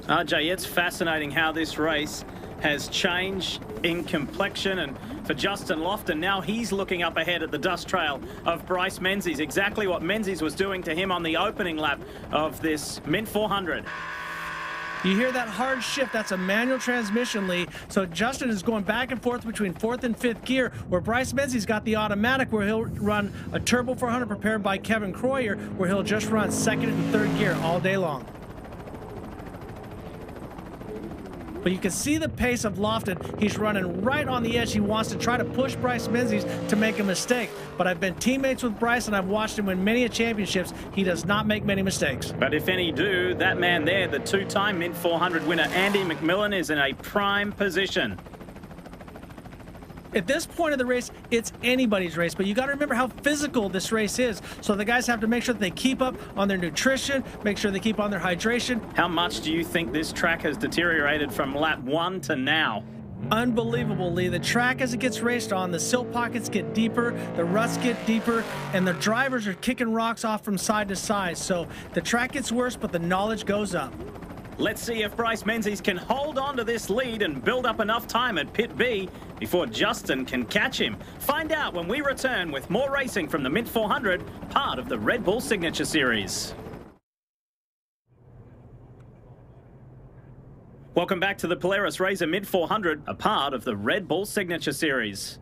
RJ, it's fascinating how this race has changed in complexion, and for Justin Lofton, now he's looking up ahead at the dust trail of Bryce Menzies, exactly what Menzies was doing to him on the opening lap of this Mint 400.
You hear that hard shift, that's a manual transmission, Lee. So Justin is going back and forth between 4th and 5th gear, where Bryce Menzies got the automatic, where he'll run a Turbo 400 prepared by Kevin Croyer, where he'll just run 2nd and 3rd gear all day long. But you can see the pace of Lofton. He's running right on the edge. He wants to try to push Bryce Menzies to make a mistake. But I've been teammates with Bryce, and I've watched him win many championships. He does not make many mistakes.
But if any do, that man there, the two-time Mint 400 winner, Andy McMillan, is in a prime position.
At this point of the race, it's anybody's race, but you got to remember how physical this race is. So the guys have to make sure that they keep up on their nutrition, make sure they keep on their hydration.
How much do you think this track has deteriorated from lap 1 to now?
Unbelievable, Lee. The track, as it gets raced on, the silt pockets get deeper, the ruts get deeper, and the drivers are kicking rocks off from side to side. So the track gets worse, but the knowledge goes up.
Let's see if Bryce Menzies can hold on to this lead and build up enough time at Pit B before Justin can catch him. Find out when we return with more racing from the Mint 400, part of the Red Bull Signature Series. Welcome back to the Polaris RZR Mint 400, a part of the Red Bull Signature Series.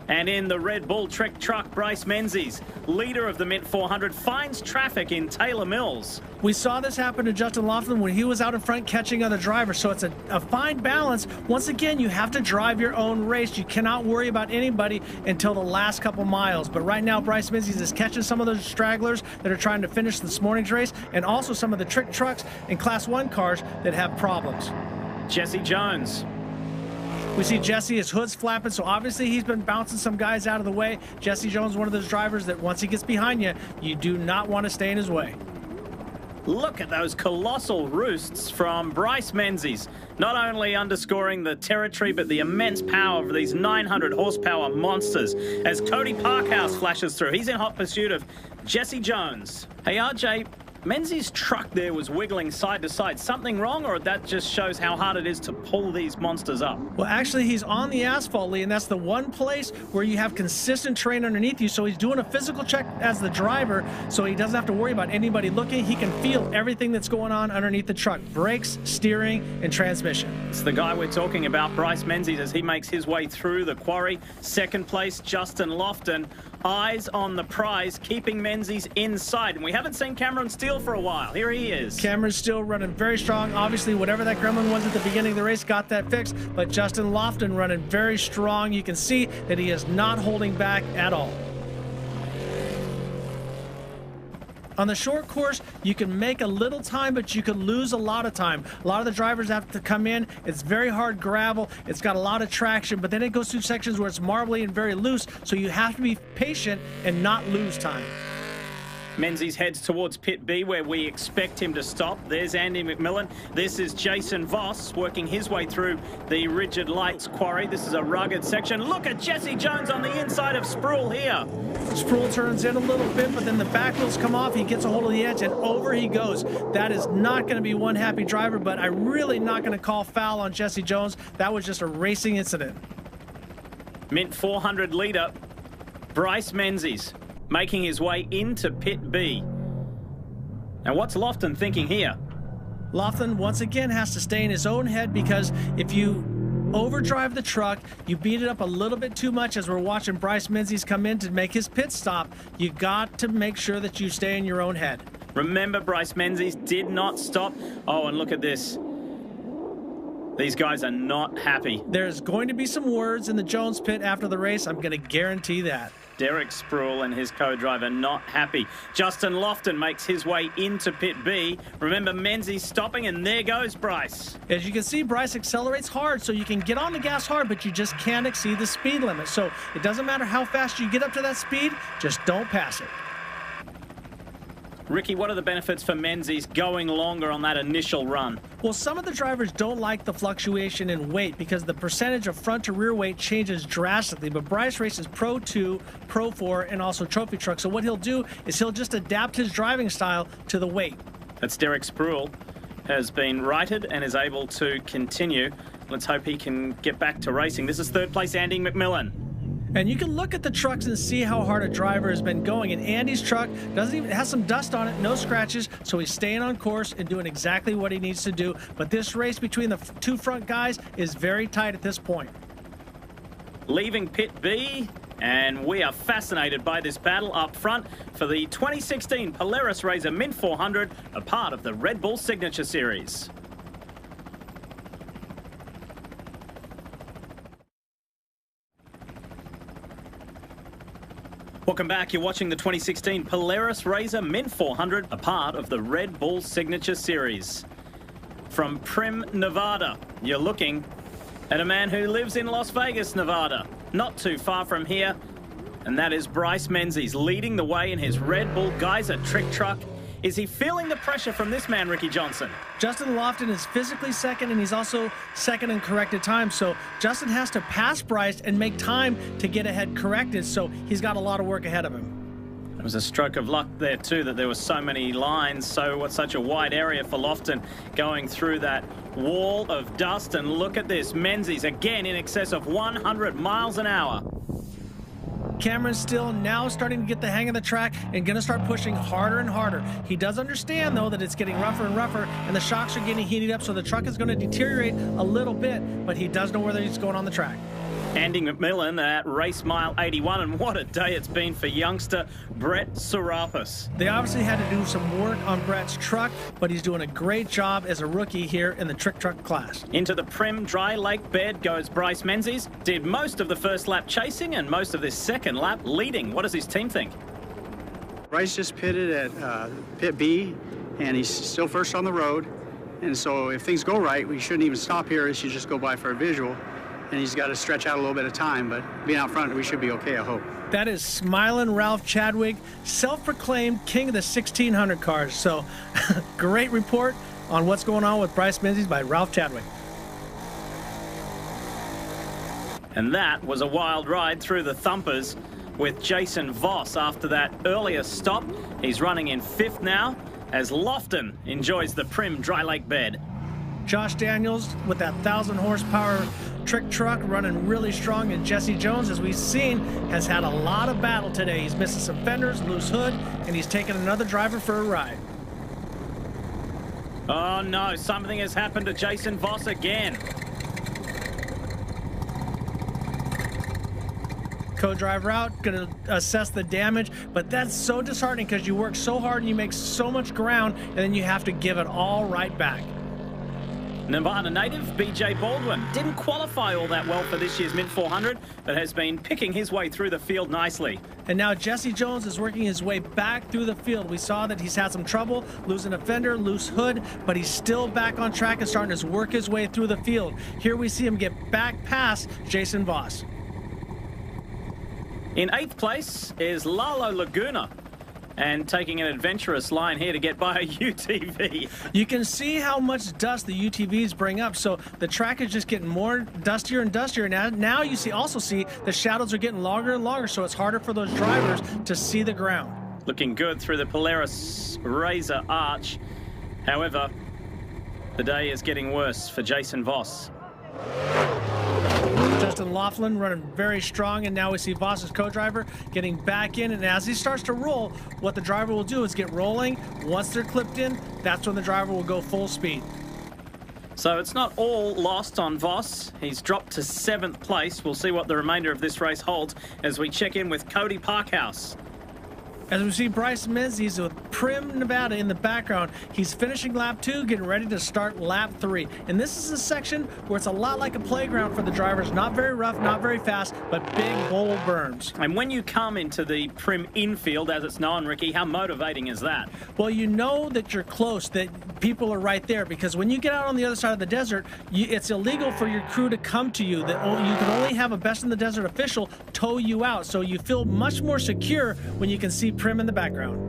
And in the Red Bull Trek truck, Bryce Menzies, leader of the Mint 400, finds traffic in Taylor Mills.
We saw this happen to Justin Lofton when he was out in front catching other drivers, so it's a fine balance. Once again, you have to drive your own race. You cannot worry about anybody until the last couple miles. But right now, Bryce Menzies is catching some of those stragglers that are trying to finish this morning's race, and also some of the trick trucks and Class 1 cars that have problems.
Jesse Jones.
We see Jesse, his hood's flapping, so obviously he's been bouncing some guys out of the way. Jesse Jones, one of those drivers that once he gets behind you, you do not want to stay in his way.
Look at those colossal roosts from Bryce Menzies, not only underscoring the territory, but the immense power of these 900 horsepower monsters. As Cody Parkhouse flashes through, he's in hot pursuit of Jesse Jones. Hey, RJ, Menzies' truck there was wiggling side to side. Something wrong, or that just shows how hard it is to pull these monsters up?
Well, actually, he's on the asphalt, Lee, and that's the one place where you have consistent terrain underneath you. So he's doing a physical check as the driver, so he doesn't have to worry about anybody looking. He can feel everything that's going on underneath the truck: brakes, steering, and transmission.
It's the guy we're talking about, Bryce Menzies, as he makes his way through the quarry. Second place, Justin Lofton. Eyes on the prize, keeping Menzies inside. And we haven't seen Cameron Steele for a while. Here he is.
Cameron Steele running very strong. Obviously, whatever that gremlin was at the beginning of the race got that fixed. But Justin Lofton running very strong. You can see that he is not holding back at all. On the short course, you can make a little time, but you can lose a lot of time. A lot of the drivers have to come in. It's very hard gravel. It's got a lot of traction, but then it goes through sections where it's marbly and very loose, so you have to be patient and not lose time.
Menzies heads towards pit B, where we expect him to stop. There's Andy McMillan. This is Jason Voss working his way through the Rigid Lights quarry. This is a rugged section. Look at Jesse Jones on the inside of Sproul here.
Sproul turns in a little bit, but then the back wheels come off. He gets a hold of the edge, and over he goes. That is not going to be one happy driver, but I'm really not going to call foul on Jesse Jones. That was just a racing incident.
Mint 400 leader Bryce Menzies making his way into pit B. Now, what's Lofton thinking here?
Lofton, once again, has to stay in his own head, because if you overdrive the truck, you beat it up a little bit too much, as we're watching Bryce Menzies come in to make his pit stop. You got to make sure that you stay in your own head.
Remember, Bryce Menzies did not stop. Oh, and look at this. These guys are not happy.
There's going to be some words in the Jones pit after the race. I'm going to guarantee that.
Derek Sproul and his co-driver not happy. Justin Lofton makes his way into pit B. Remember, Menzies stopping, and there goes Bryce.
As you can see, Bryce accelerates hard, so you can get on the gas hard, but you just can't exceed the speed limit. So it doesn't matter how fast you get up to that speed, just don't pass it.
Ricky, what are the benefits for Menzies going longer on that initial run?
Well, some of the drivers don't like the fluctuation in weight, because the percentage of front to rear weight changes drastically. But Bryce races Pro 2, Pro 4, and also Trophy Truck. So what he'll do is he'll just adapt his driving style to the weight.
That's Derek Sproul, has been righted and is able to continue. Let's hope he can get back to racing. This is third place Andy McMillan.
And you can look at the trucks and see how hard a driver has been going. And Andy's truck has some dust on it, no scratches, so he's staying on course and doing exactly what he needs to do. But this race between the two front guys is very tight at this point.
Leaving pit B, and we are fascinated by this battle up front for the 2016 Polaris RZR Mint 400, a part of the Red Bull Signature Series. Welcome back. You're watching the 2016 Polaris RZR Mint 400, a part of the Red Bull Signature Series. From Primm, Nevada, you're looking at a man who lives in Las Vegas, Nevada, not too far from here, and that is Bryce Menzies leading the way in his Red Bull Geyser trick truck. Is he feeling the pressure from this man, Ricky Johnson?
Justin Lofton is physically second, and he's also second in corrected time. So Justin has to pass Bryce and make time to get ahead corrected. So he's got a lot of work ahead of him.
It was a stroke of luck there, too, that there were so many lines, such a wide area for Lofton going through that wall of dust. And look at this. Menzies, again, in excess of 100 miles an hour.
Cameron Still now starting to get the hang of the track and going to start pushing harder and harder. He does understand, though, that it's getting rougher and rougher, and the shocks are getting heated up, so the truck is going to deteriorate a little bit, but he does know whether he's going on the track.
Andy McMillan at race mile 81, and what a day it's been for youngster Brett Serapis.
They obviously had to do some work on Brett's truck, but he's doing a great job as a rookie here in the trick truck class.
Into the Primm dry lake bed goes Bryce Menzies. Did most of the first lap chasing and most of this second lap leading. What does his team think?
Bryce just pitted at pit B, and he's still first on the road. And so if things go right, we shouldn't even stop here. We should just go by for a visual. And he's got to stretch out a little bit of time, but being out front, we should be okay, I hope.
That is Smiling Ralph Chadwick, self-proclaimed king of the 1600 cars. So great report on what's going on with Bryce Menzies by Ralph Chadwick.
And that was a wild ride through the thumpers with Jason Voss after that earlier stop. He's running in fifth now as Lofton enjoys the Primm dry lake bed.
Josh Daniels with that 1,000 horsepower trick truck running really strong, and Jesse Jones, as we've seen, has had a lot of battle today. He's missing some fenders, loose hood, and he's taking another driver for a ride.
Oh no, something has happened to Jason Voss again.
Co-driver out, gonna assess the damage, but that's so disheartening because you work so hard and you make so much ground, and then you have to give it all right back.
Nevada native BJ Baldwin didn't qualify all that well for this year's Mint 400, but has been picking his way through the field nicely.
And now Jesse Jones is working his way back through the field. We saw that he's had some trouble losing a fender, loose hood, but he's still back on track and starting to work his way through the field. Here we see him get back past Jason Voss.
In 8th place is Lalo Laguna. and taking an adventurous line here to get by a UTV.
You can see how much dust the UTVs bring up, so the track is just getting more dustier and dustier. Now you also see the shadows are getting longer and longer, so it's harder for those drivers to see the ground.
Looking good through the Polaris Razor Arch. However, the day is getting worse for Jason Voss.
Justin Laughlin running very strong, and now we see Voss's co-driver getting back in, and as he starts to roll, what the driver will do is get rolling. Once they're clipped in, that's when the driver will go full speed.
So it's not all lost on Voss. He's dropped to 7th place. We'll see what the remainder of this race holds as we check in with Cody Parkhouse.
As we see Bryce Menzies with Primm, Nevada in the background. He's finishing lap 2, getting ready to start lap 3. And this is a section where it's a lot like a playground for the drivers. Not very rough, not very fast, but big, bold berms.
And when you come into the Primm infield, as it's known, Ricky, how motivating is that?
Well, you know that you're close, that people are right there, because when you get out on the other side of the desert, it's illegal for your crew to come to you. That you can only have a Best in the Desert official tow you out. So you feel much more secure when you can see Primm in the background.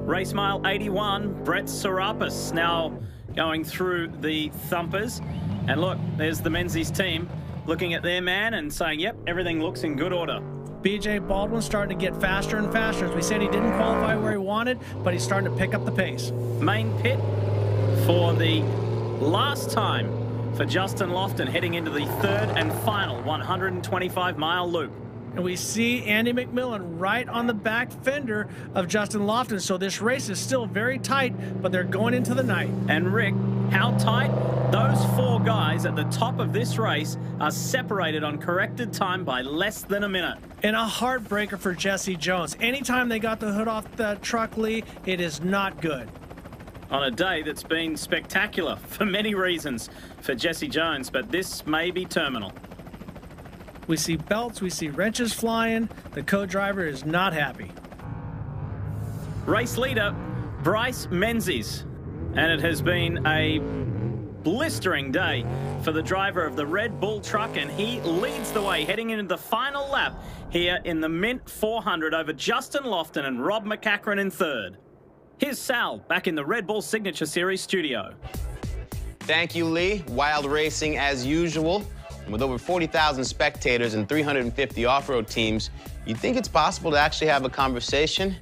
Race mile 81, Brett Serapis now going through the thumpers. And look, there's the Menzies team looking at their man and saying, yep, everything looks in good order.
BJ Baldwin starting to get faster and faster. As we said, he didn't qualify where he wanted, but he's starting to pick up the pace.
Main pit for the last time for Justin Lofton, heading into the 3rd and final 125-mile loop.
And we see Andy McMillan right on the back fender of Justin Lofton. So this race is still very tight, but they're going into the night.
And Rick, how tight? Those 4 guys at the top of this race are separated on corrected time by less than a minute.
And a heartbreaker for Jesse Jones. Anytime they got the hood off the truck, Lee, it is not good.
On a day that's been spectacular for many reasons for Jesse Jones, but this may be terminal.
We see belts, we see wrenches flying. The co-driver is not happy.
Race leader, Bryce Menzies. And it has been a blistering day for the driver of the Red Bull truck, and he leads the way heading into the final lap here in the Mint 400 over Justin Lofton and Rob McCachran in 3rd. Here's Sal back in the Red Bull Signature Series studio.
Thank you, Lee. Wild racing as usual. With over 40,000 spectators and 350 off-road teams, you think it's possible to actually have a conversation?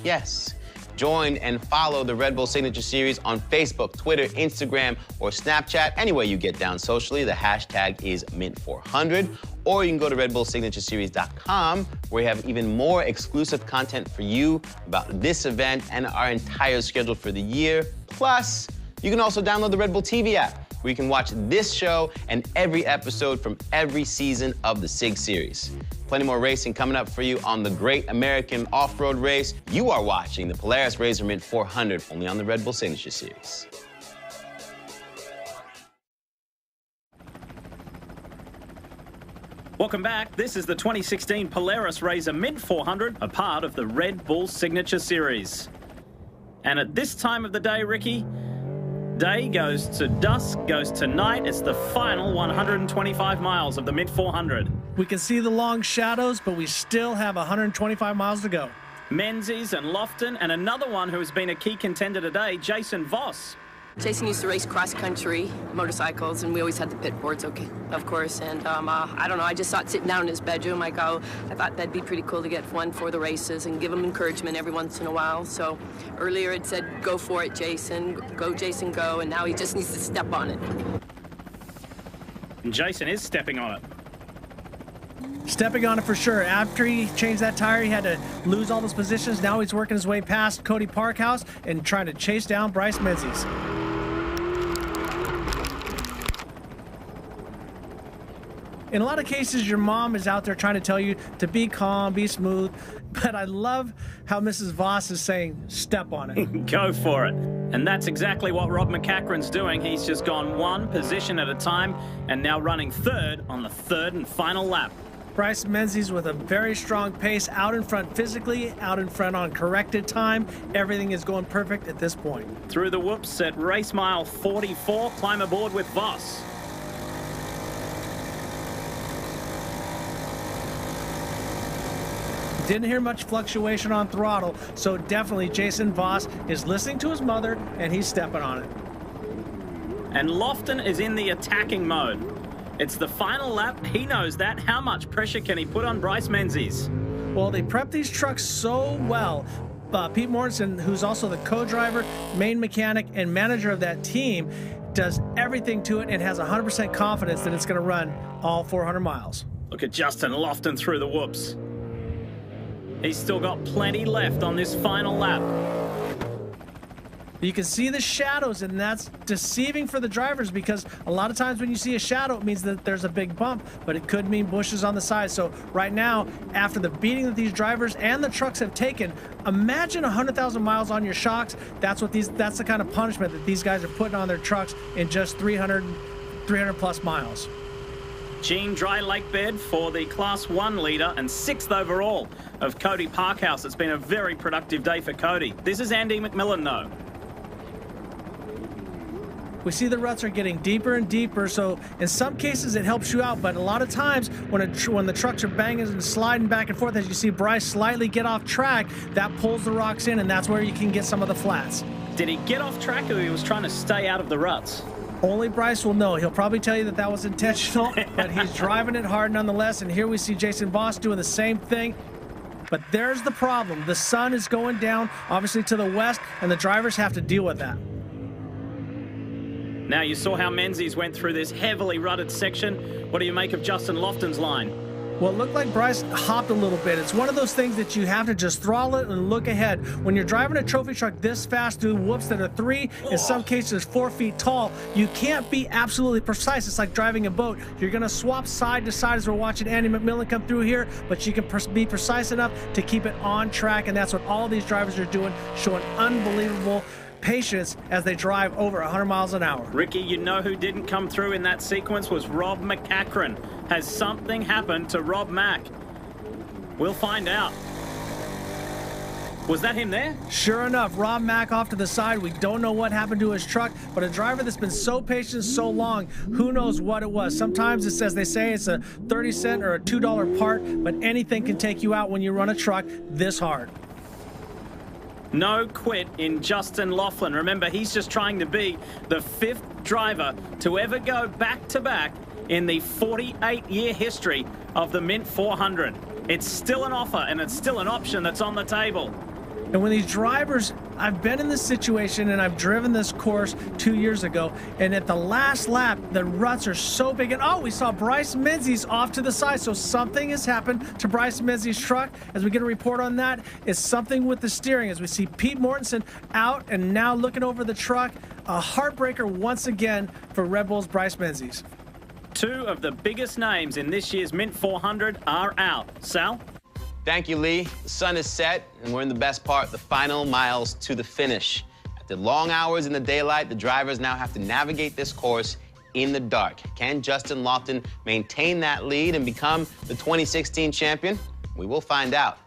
Yes. Join and follow the Red Bull Signature Series on Facebook, Twitter, Instagram, or Snapchat. Any way you get down socially, the hashtag is Mint400. Or you can go to RedBullSignatureSeries.com, where we have even more exclusive content for you about this event and our entire schedule for the year. Plus, you can also download the Red Bull TV app, where you can watch this show and every episode from every season of the SIG Series. Plenty more racing coming up for you on the Great American Off-Road Race. You are watching the Polaris RZR Mint 400, only on the Red Bull Signature Series.
Welcome back. This is the 2016 Polaris RZR Mint 400, a part of the Red Bull Signature Series. And at this time of the day, Ricky, day goes to dusk, goes to night. It's the final 125 miles of the Mint 400.
We can see the long shadows, but we still have 125 miles to go.
Menzies and Lofton, and another one who has been a key contender today, Jason Voss.
Jason used to race cross-country motorcycles, and we always had the pit boards, okay, of course. And I don't know, I just thought sitting down in his bedroom, I thought that'd be pretty cool to get one for the races and give him encouragement every once in a while. So earlier it said, go for it, Jason, go, and now he just needs to step on it.
And Jason is stepping on it.
Stepping on it for sure. After he changed that tire, he had to lose all those positions. Now he's working his way past Cody Parkhouse and trying to chase down Bryce Menzies. In a lot of cases, your mom is out there trying to tell you to be calm, be smooth, but I love how Mrs. Voss is saying, step on it.
Go for it. And that's exactly what Rob McCachran's doing. He's just gone one position at a time and now running 3rd on the 3rd and final lap.
Bryce Menzies with a very strong pace, out in front physically, out in front on corrected time. Everything is going perfect at this point.
Through the whoops at race mile 44, climb aboard with Voss.
Didn't hear much fluctuation on throttle, so definitely Jason Voss is listening to his mother, and he's stepping on it.
And Lofton is in the attacking mode. It's the final lap. He knows that. How much pressure can he put on Bryce Menzies?
Well, they prep these trucks so well. Pete Mortensen, who's also the co-driver, main mechanic, and manager of that team, does everything to it and has 100% confidence that it's going to run all 400 miles.
Look at Justin Lofton through the whoops. He's still got plenty left on this final lap.
You can see the shadows, and that's deceiving for the drivers because a lot of times when you see a shadow, it means that there's a big bump, but it could mean bushes on the side. So right now, after the beating that these drivers and the trucks have taken, imagine 100,000 miles on your shocks. That's the kind of punishment that these guys are putting on their trucks in just 300 plus miles.
Gene Dry Lakebed for the Class 1 leader and 6th overall of Cody Parkhouse. It's been a very productive day for Cody. This is Andy McMillan, though.
We see the ruts are getting deeper and deeper, so in some cases it helps you out, but a lot of times when the trucks are banging and sliding back and forth, as you see Bryce slightly get off track, that pulls the rocks in, and that's where you can get some of the flats.
Did he get off track, or he was trying to stay out of the ruts?
Only Bryce will know. He'll probably tell you that that was intentional, but he's driving it hard nonetheless, and here we see Jason Voss doing the same thing. But there's the problem. The sun is going down, obviously to the west, and the drivers have to deal with that.
Now, you saw how Menzies went through this heavily rutted section. What do you make of Justin Lofton's line?
Well, it looked like Bryce hopped a little bit. It's one of those things that you have to just throttle it and look ahead. When you're driving a trophy truck this fast through whoops that are 3, in some cases 4 feet tall, you can't be absolutely precise. It's like driving a boat. You're going to swap side to side as we're watching Andy McMillan come through here, but you can be precise enough to keep it on track, and that's what all these drivers are doing, showing unbelievable patience as they drive over 100 miles an hour.
Ricky, you know who didn't come through in that sequence was Rob McCachran. Has something happened to Rob Mack? We'll find out. Was that him there?
Sure enough, Rob Mack off to the side. We don't know what happened to his truck, but a driver that's been so patient so long, who knows what it was. Sometimes it's, as they say, it's a 30-cent or a $2 part, but anything can take you out when you run a truck this hard.
No quit in Justin Lofton. Remember, he's just trying to be the 5th driver to ever go back-to-back in the 48-year history of the Mint 400. It's still an offer, and it's still an option that's on the table.
And when these drivers, I've been in this situation, and I've driven this course 2 years ago, and at the last lap, the ruts are so big, and oh, we saw Bryce Menzies off to the side, so something has happened to Bryce Menzies' truck. As we get a report on that, it's something with the steering, as we see Pete Mortensen out and now looking over the truck. A heartbreaker once again for Red Bull's Bryce Menzies.
2 of the biggest names in this year's Mint 400 are out. Sal?
Thank you, Lee. The sun is set, and we're in the best part, the final miles to the finish. After long hours in the daylight, the drivers now have to navigate this course in the dark. Can Justin Lofton maintain that lead and become the 2016 champion? We will find out.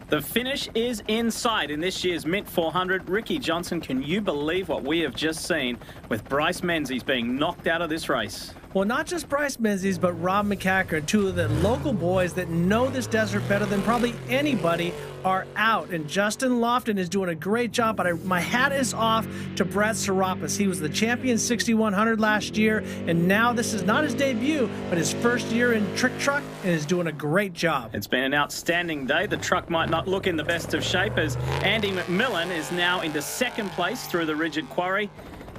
The finish is in sight in this year's Mint 400. Ricky Johnson, can you believe what we have just seen with Bryce Menzies being knocked out of this race?
Well, not just Bryce Menzies, but Rob McCachran, 2 of the local boys that know this desert better than probably anybody, are out. And Justin Lofton is doing a great job, but my hat is off to Brett Serapis. He was the champion 6100 last year, and now this is not his debut, but his first year in Trick Truck, and is doing a great job.
It's been an outstanding day. The truck might not look in the best of shape, as Andy McMillan is now into 2nd place through the rigid quarry.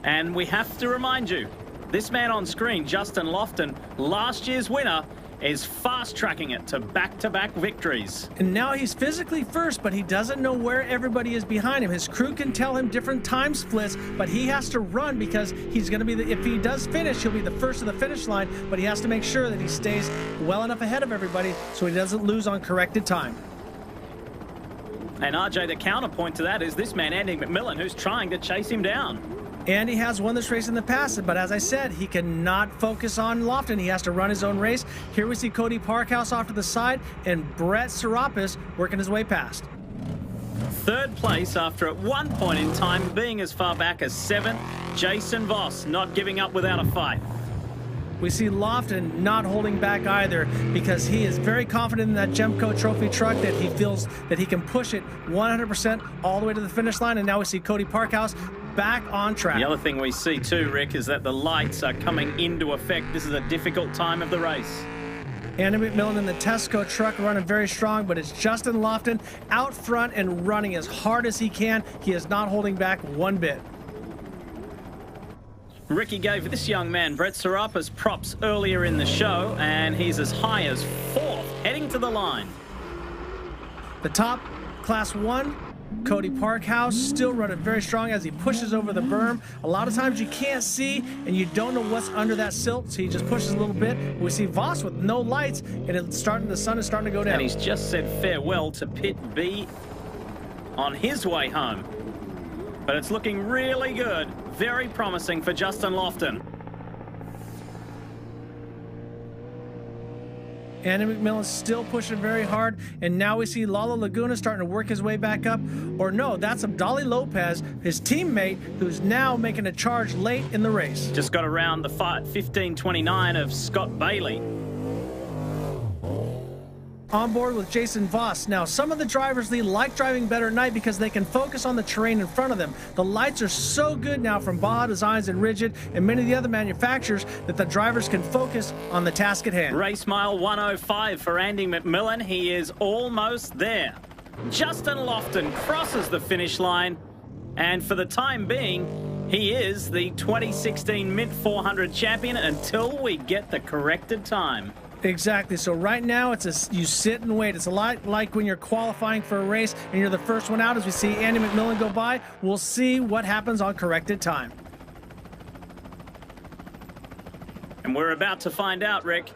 And we have to remind you, this man on screen, Justin Lofton, last year's winner, is fast-tracking it to back-to-back victories.
And now he's physically first, but he doesn't know where everybody is behind him. His crew can tell him different time splits, but he has to run because he's going to be if he does finish, he'll be the first of the finish line, but he has to make sure that he stays well enough ahead of everybody so he doesn't lose on corrected time.
And RJ, the counterpoint to that is this man, Andy McMillan, who's trying to chase him down.
Andy has won this race in the past, but as I said, he cannot focus on Lofton. He has to run his own race. Here we see Cody Parkhouse off to the side and Brett Serapis working his way past.
3rd place after at one point in time being as far back as 7th. Jason Voss not giving up without a fight.
We see Lofton not holding back either because he is very confident in that Gemco trophy truck that he feels that he can push it 100% all the way to the finish line. And now we see Cody Parkhouse back on track.
The other thing we see too, Rick, is that the lights are coming into effect. This is a difficult time of the race.
Andy McMillan in the Tesco truck running very strong, but it's Justin Lofton out front and running as hard as he can. He is not holding back one bit.
Ricky gave this young man, Brett Serapis, props earlier in the show, and he's as high as 4th, heading to the line.
The top, Class 1, Cody Parkhouse, still running very strong as he pushes over the berm. A lot of times you can't see and you don't know what's under that silt, so he just pushes a little bit. We see Voss with no lights, and the sun is starting to go down.
And he's just said farewell to Pit B on his way home. But it's looking really good, very promising for Justin Lofton.
Andy McMillan's still pushing very hard, and now we see Lalo Laguna starting to work his way back up. Or no, that's Abdali Lopez, his teammate, who's now making a charge late in the race.
Just got around the 15:29 of Scott Bailey.
On board with Jason Voss. Now, some of the drivers, they like driving better at night because they can focus on the terrain in front of them. The lights are so good now from Baja Designs and Rigid and many of the other manufacturers that the drivers can focus on the task at hand.
Race mile 105 for Andy McMillan. He is almost there. Justin Lofton crosses the finish line, and for the time being, he is the 2016 Mint 400 champion until we get the corrected time.
Exactly. So right now, you sit and wait. It's a lot like when you're qualifying for a race and you're the first one out. As we see Andy McMillan go by, we'll see what happens on corrected time.
And we're about to find out, Rick.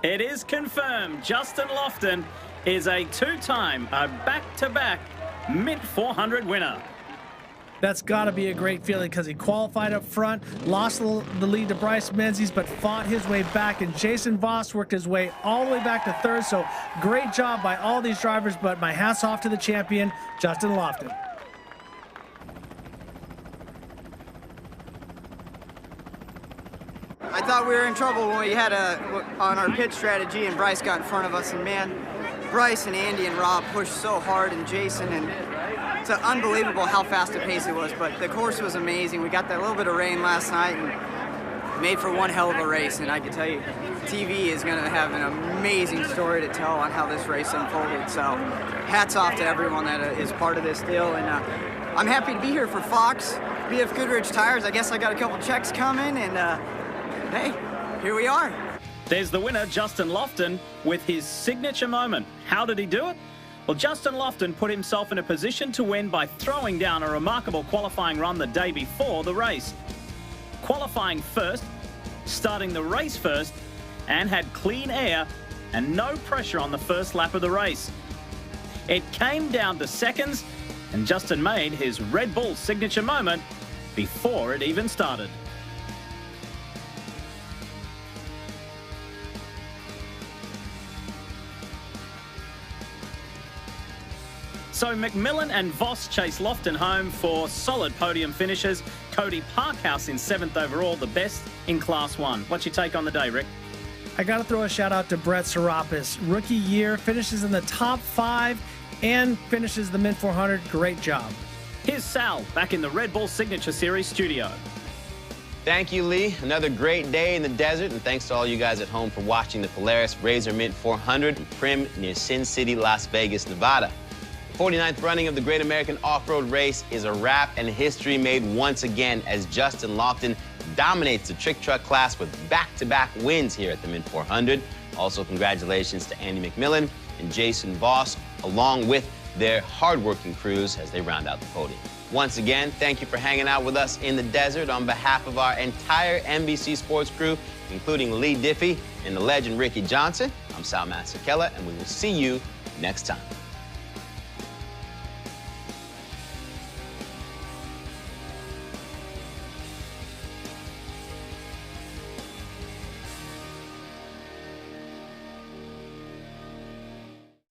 It is confirmed. Justin Lofton is a back-to-back Mint 400 winner.
That's got to be a great feeling because he qualified up front, lost the lead to Bryce Menzies, but fought his way back. And Jason Voss worked his way all the way back to 3rd. So great job by all these drivers, but my hat's off to the champion, Justin Lofton.
I thought we were in trouble when we had on our pit strategy and Bryce got in front of us. And man, Bryce and Andy and Rob pushed so hard, and Jason, and it's unbelievable how fast a pace it was, but the course was amazing. We got that little bit of rain last night and made for one hell of a race, and I can tell you, TV is going to have an amazing story to tell on how this race unfolded. So hats off to everyone that is part of this deal, and I'm happy to be here for Fox, BF Goodrich Tires. I guess I got a couple checks coming, and hey, here we are.
There's the winner, Justin Lofton, with his signature moment. How did he do it? Well, Justin Lofton put himself in a position to win by throwing down a remarkable qualifying run the day before the race. Qualifying first, starting the race first, and had clean air and no pressure on the first lap of the race. It came down to seconds, and Justin made his Red Bull signature moment before it even started. So McMillan and Voss chase Lofton home for solid podium finishes. Cody Parkhouse in 7th overall, the best in Class 1. What's your take on the day, Rick?
I got to throw a shout out to Brett Serapis. Rookie year, finishes in the top 5 and finishes the Mint 400. Great job.
Here's Sal back in the Red Bull Signature Series studio.
Thank you, Lee. Another great day in the desert, and thanks to all you guys at home for watching the Polaris RZR Mint 400 in Primm near Sin City, Las Vegas, Nevada. The 49th running of the Great American Off-Road Race is a wrap, and history made once again as Justin Lofton dominates the trick truck class with back-to-back wins here at the Mint 400. Also, congratulations to Andy McMillan and Jason Voss, along with their hardworking crews as they round out the podium. Once again, thank you for hanging out with us in the desert. On behalf of our entire NBC Sports crew, including Lee Diffie and the legend Ricky Johnson, I'm Sal Masekela, and we will see you next time.